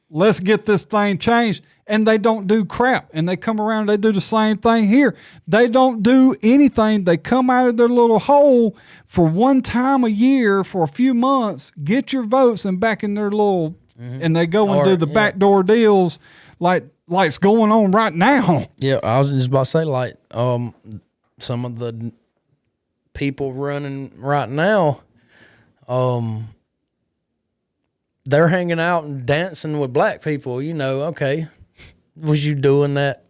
Let's get this thing changed. And they don't do crap. And they come around and they do the same thing here. They don't do anything. They come out of their little hole for one time a year for a few months, get your votes, and back in their little, and they go and do the backdoor deals like's going on right now. Yeah, I was just about to say, like, some of the people running right now, they're hanging out and dancing with black people. Okay, was you doing that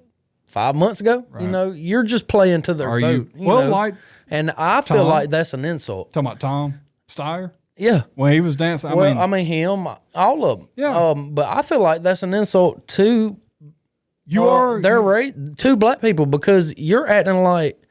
5 months ago? Right. You're just playing to their vote. And I feel like that's an insult. Talking about Tom Steyer? Yeah. When he was dancing? I mean him, all of them. Yeah. But I feel like that's an insult to to black people, because you're acting like,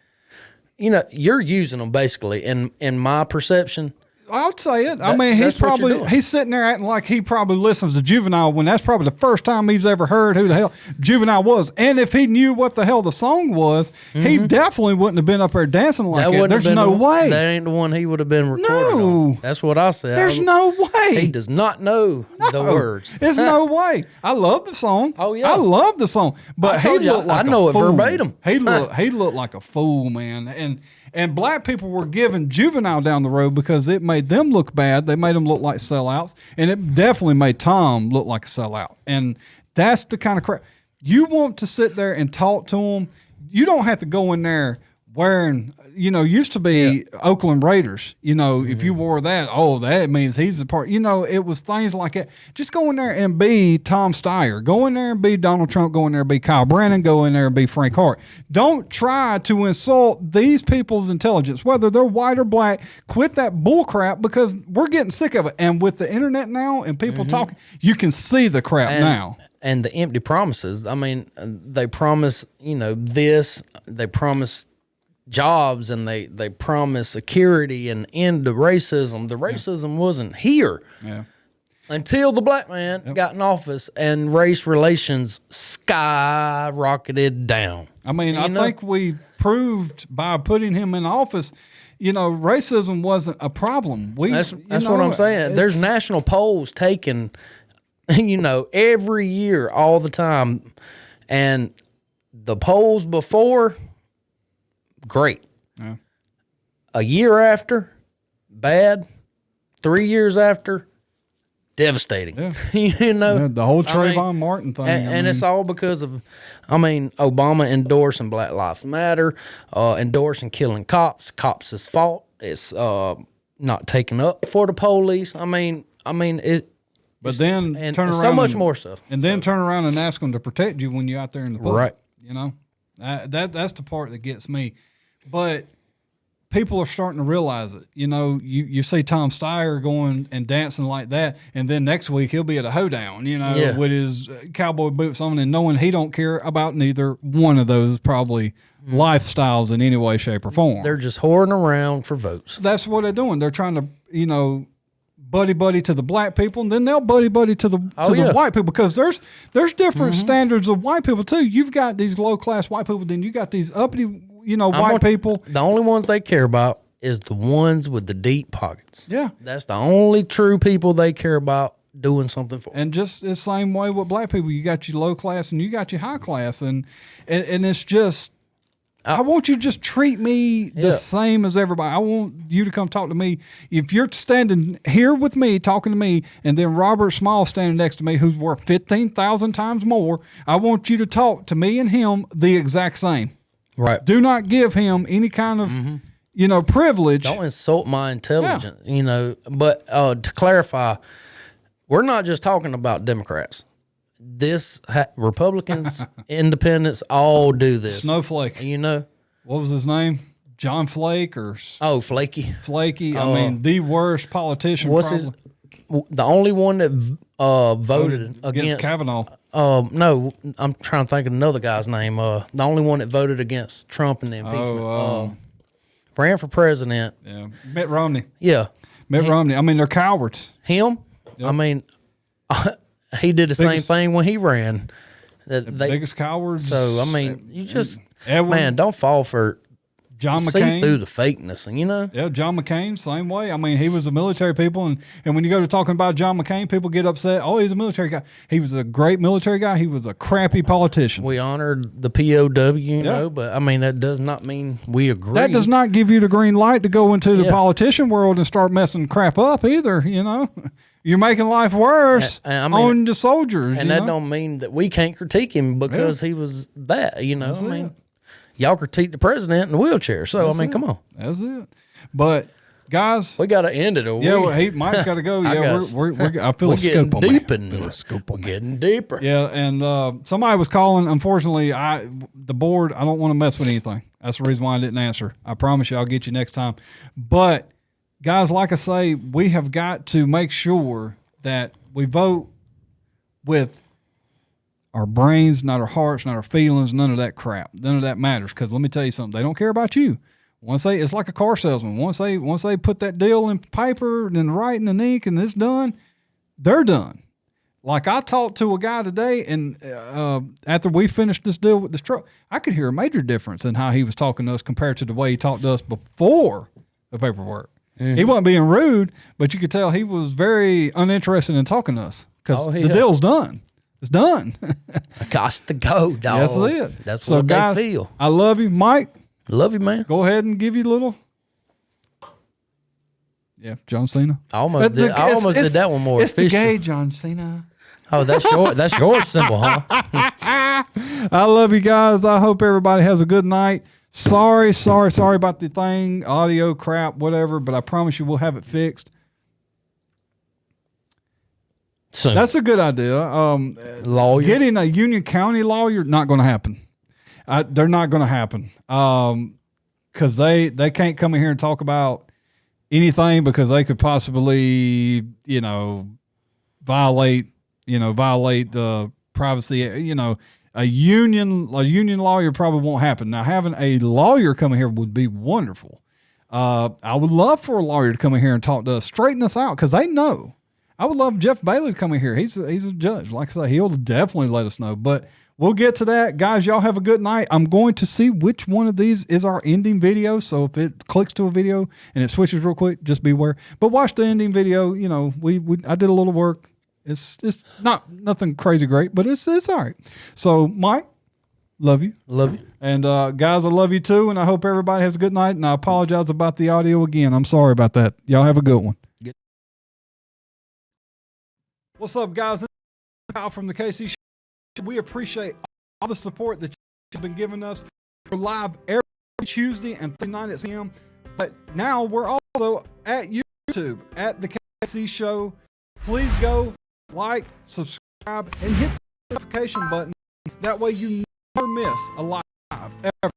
you're using them basically in my perception. I'll say it. He's sitting there acting like he probably listens to Juvenile when that's probably the first time he's ever heard who the hell Juvenile was. And if he knew what the hell the song was, he definitely wouldn't have been up there dancing like that. There's no way. That ain't the one he would have been recording on. That's what I said. There's no way. He does not know the words. There's no way. I love the song. Oh, yeah. I love the song. But he looked like I know a it fool. verbatim. He looked like a fool, man. And black people were giving Juvenile down the road because it made them look bad. They made them look like sellouts. And it definitely made Tom look like a sellout. And that's the kind of crap. You want to sit there and talk to them. You don't have to go in there wearing, used to be Oakland Raiders. If you wore that, that means he's the part. It was things like that. Just go in there and be Tom Steyer. Go in there and be Donald Trump. Go in there and be Kyle Brannon. Go in there and be Frank Hart. Don't try to insult these people's intelligence, whether they're white or black. Quit that bull crap, because we're getting sick of it. And with the internet now and people talking, you can see the crap now. And the empty promises. I mean, they promise, this. They promise jobs, and they promise security and end to racism. The racism wasn't here until the black man got in office, and race relations skyrocketed down. I mean, I think we proved by putting him in office, racism wasn't a problem. That's what I'm saying. There's national polls taken, every year, all the time, and the polls before, great. Yeah. A year after, bad. 3 years after, devastating. Yeah. The whole Trayvon Martin thing. And it's all because of, Obama endorsing Black Lives Matter, endorsing killing cops. Cops' fault. It's not taking up for the police. I mean it. But then turn around so much more stuff. And then turn around and ask them to protect you when you're out there in the public. Right. You know, that's the part that gets me. But people are starting to realize it. You know, you see Tom Steyer going and dancing like that, and then next week he'll be at a hoedown, you know, with his cowboy boots on, and knowing he don't care about neither one of those probably lifestyles in any way, shape, or form. They're just whoring around for votes. That's what they're doing. They're trying to, you know, buddy to the black people, and then they'll buddy to the the white people, because there's different standards of white people too. You've got these low class white people, then you got these uppity, you know, white people. The only ones they care about is the ones with the deep pockets. Yeah, that's the only true people they care about doing something for. And just the same way with black people, you got your low class and you got your high class, and it's just. I want you to just treat me the same as everybody. I want you to come talk to me. If you're standing here with me, talking to me, and then Robert Small standing next to me, who's worth 15,000 times more, I want you to talk to me and him the exact same. Right. Do not give him any kind of, you know, privilege. Don't insult my intelligence, you know. But to clarify, we're not just talking about Democrats. Republicans, independents, all do this. Snowflake. You know. What was his name? John Flake or? Oh, Flaky. Flaky. I mean, the worst politician. The only one that voted against Kavanaugh. No, I'm trying to think of another guy's name. The only one that voted against Trump and the impeachment. Ran for president. Yeah. Mitt Romney. Yeah. Mitt Romney. I mean, they're cowards. Him? Yep. I mean, he did the same thing when he ran. Biggest cowards. So, I mean, you just, man, don't fall for John McCain. See through the fakeness, and you know. Yeah, John McCain, same way. I mean, he was a military people, and when you go to talking about John McCain, people get upset. Oh, he's a military guy. He was a great military guy. He was a crappy politician. We honored the POW, you know, but I mean, that does not mean we agree. That does not give you the green light to go into the politician world and start messing crap up either, you know. You're making life worse on the soldiers. And that don't mean that we can't critique him because he was that, you know. I mean, y'all critique the president in the wheelchair. So, I mean, come on. That's it. But, guys. We got to end it. Yeah, well, Mike's got to go. Yeah, I feel a scoop on me. We're getting deeper. Yeah, and somebody was calling. Unfortunately, the board, I don't want to mess with anything. That's the reason why I didn't answer. I promise you I'll get you next time. But, guys, like I say, we have got to make sure that we vote with our brains, not our hearts, not our feelings, none of that crap. None of that matters. Because let me tell you something, they don't care about you. It's like a car salesman. Once they put that deal in paper and writing and ink and it's done, they're done. Like I talked to a guy today, and after we finished this deal with this truck, I could hear a major difference in how he was talking to us compared to the way he talked to us before the paperwork. Mm-hmm. He wasn't being rude, but you could tell he was very uninterested in talking to us because the deal's done. It's done. Got to go, dog. That's it. That's what guys, they feel. I love you, Mike. Love you, man. Go ahead and give you a little. Yeah, John Cena. I almost did that one more. It's official. The gay John Cena. Oh, that's your symbol, huh? I love you guys. I hope everybody has a good night. Sorry about the thing, audio crap, whatever, but I promise you we'll have it fixed. So that's a good idea. Lawyer. Getting a Union County lawyer, not going to happen. They're not going to happen because they can't come in here and talk about anything because they could possibly, violate the privacy. A union lawyer probably won't happen. Now, having a lawyer come in here would be wonderful. I would love for a lawyer to come in here and talk to us, straighten us out because they know. I would love Jeff Bailey to come in here. He's a judge. Like I say, he'll definitely let us know. But we'll get to that. Guys, y'all have a good night. I'm going to see which one of these is our ending video. So if it clicks to a video and it switches real quick, just beware. But watch the ending video. I did a little work. It's not nothing crazy great, but it's all right. So, Mike, love you. Love you. And guys, I love you too. And I hope everybody has a good night. And I apologize about the audio again. I'm sorry about that. Y'all have a good one. What's up, guys? This is Kyle from the KC Show. We appreciate all the support that you've been giving us. We're live every Tuesday and Thursday night at 6 p.m. But now we're also at YouTube at the KC Show. Please go like, subscribe, and hit the notification button. That way you never miss a live ever.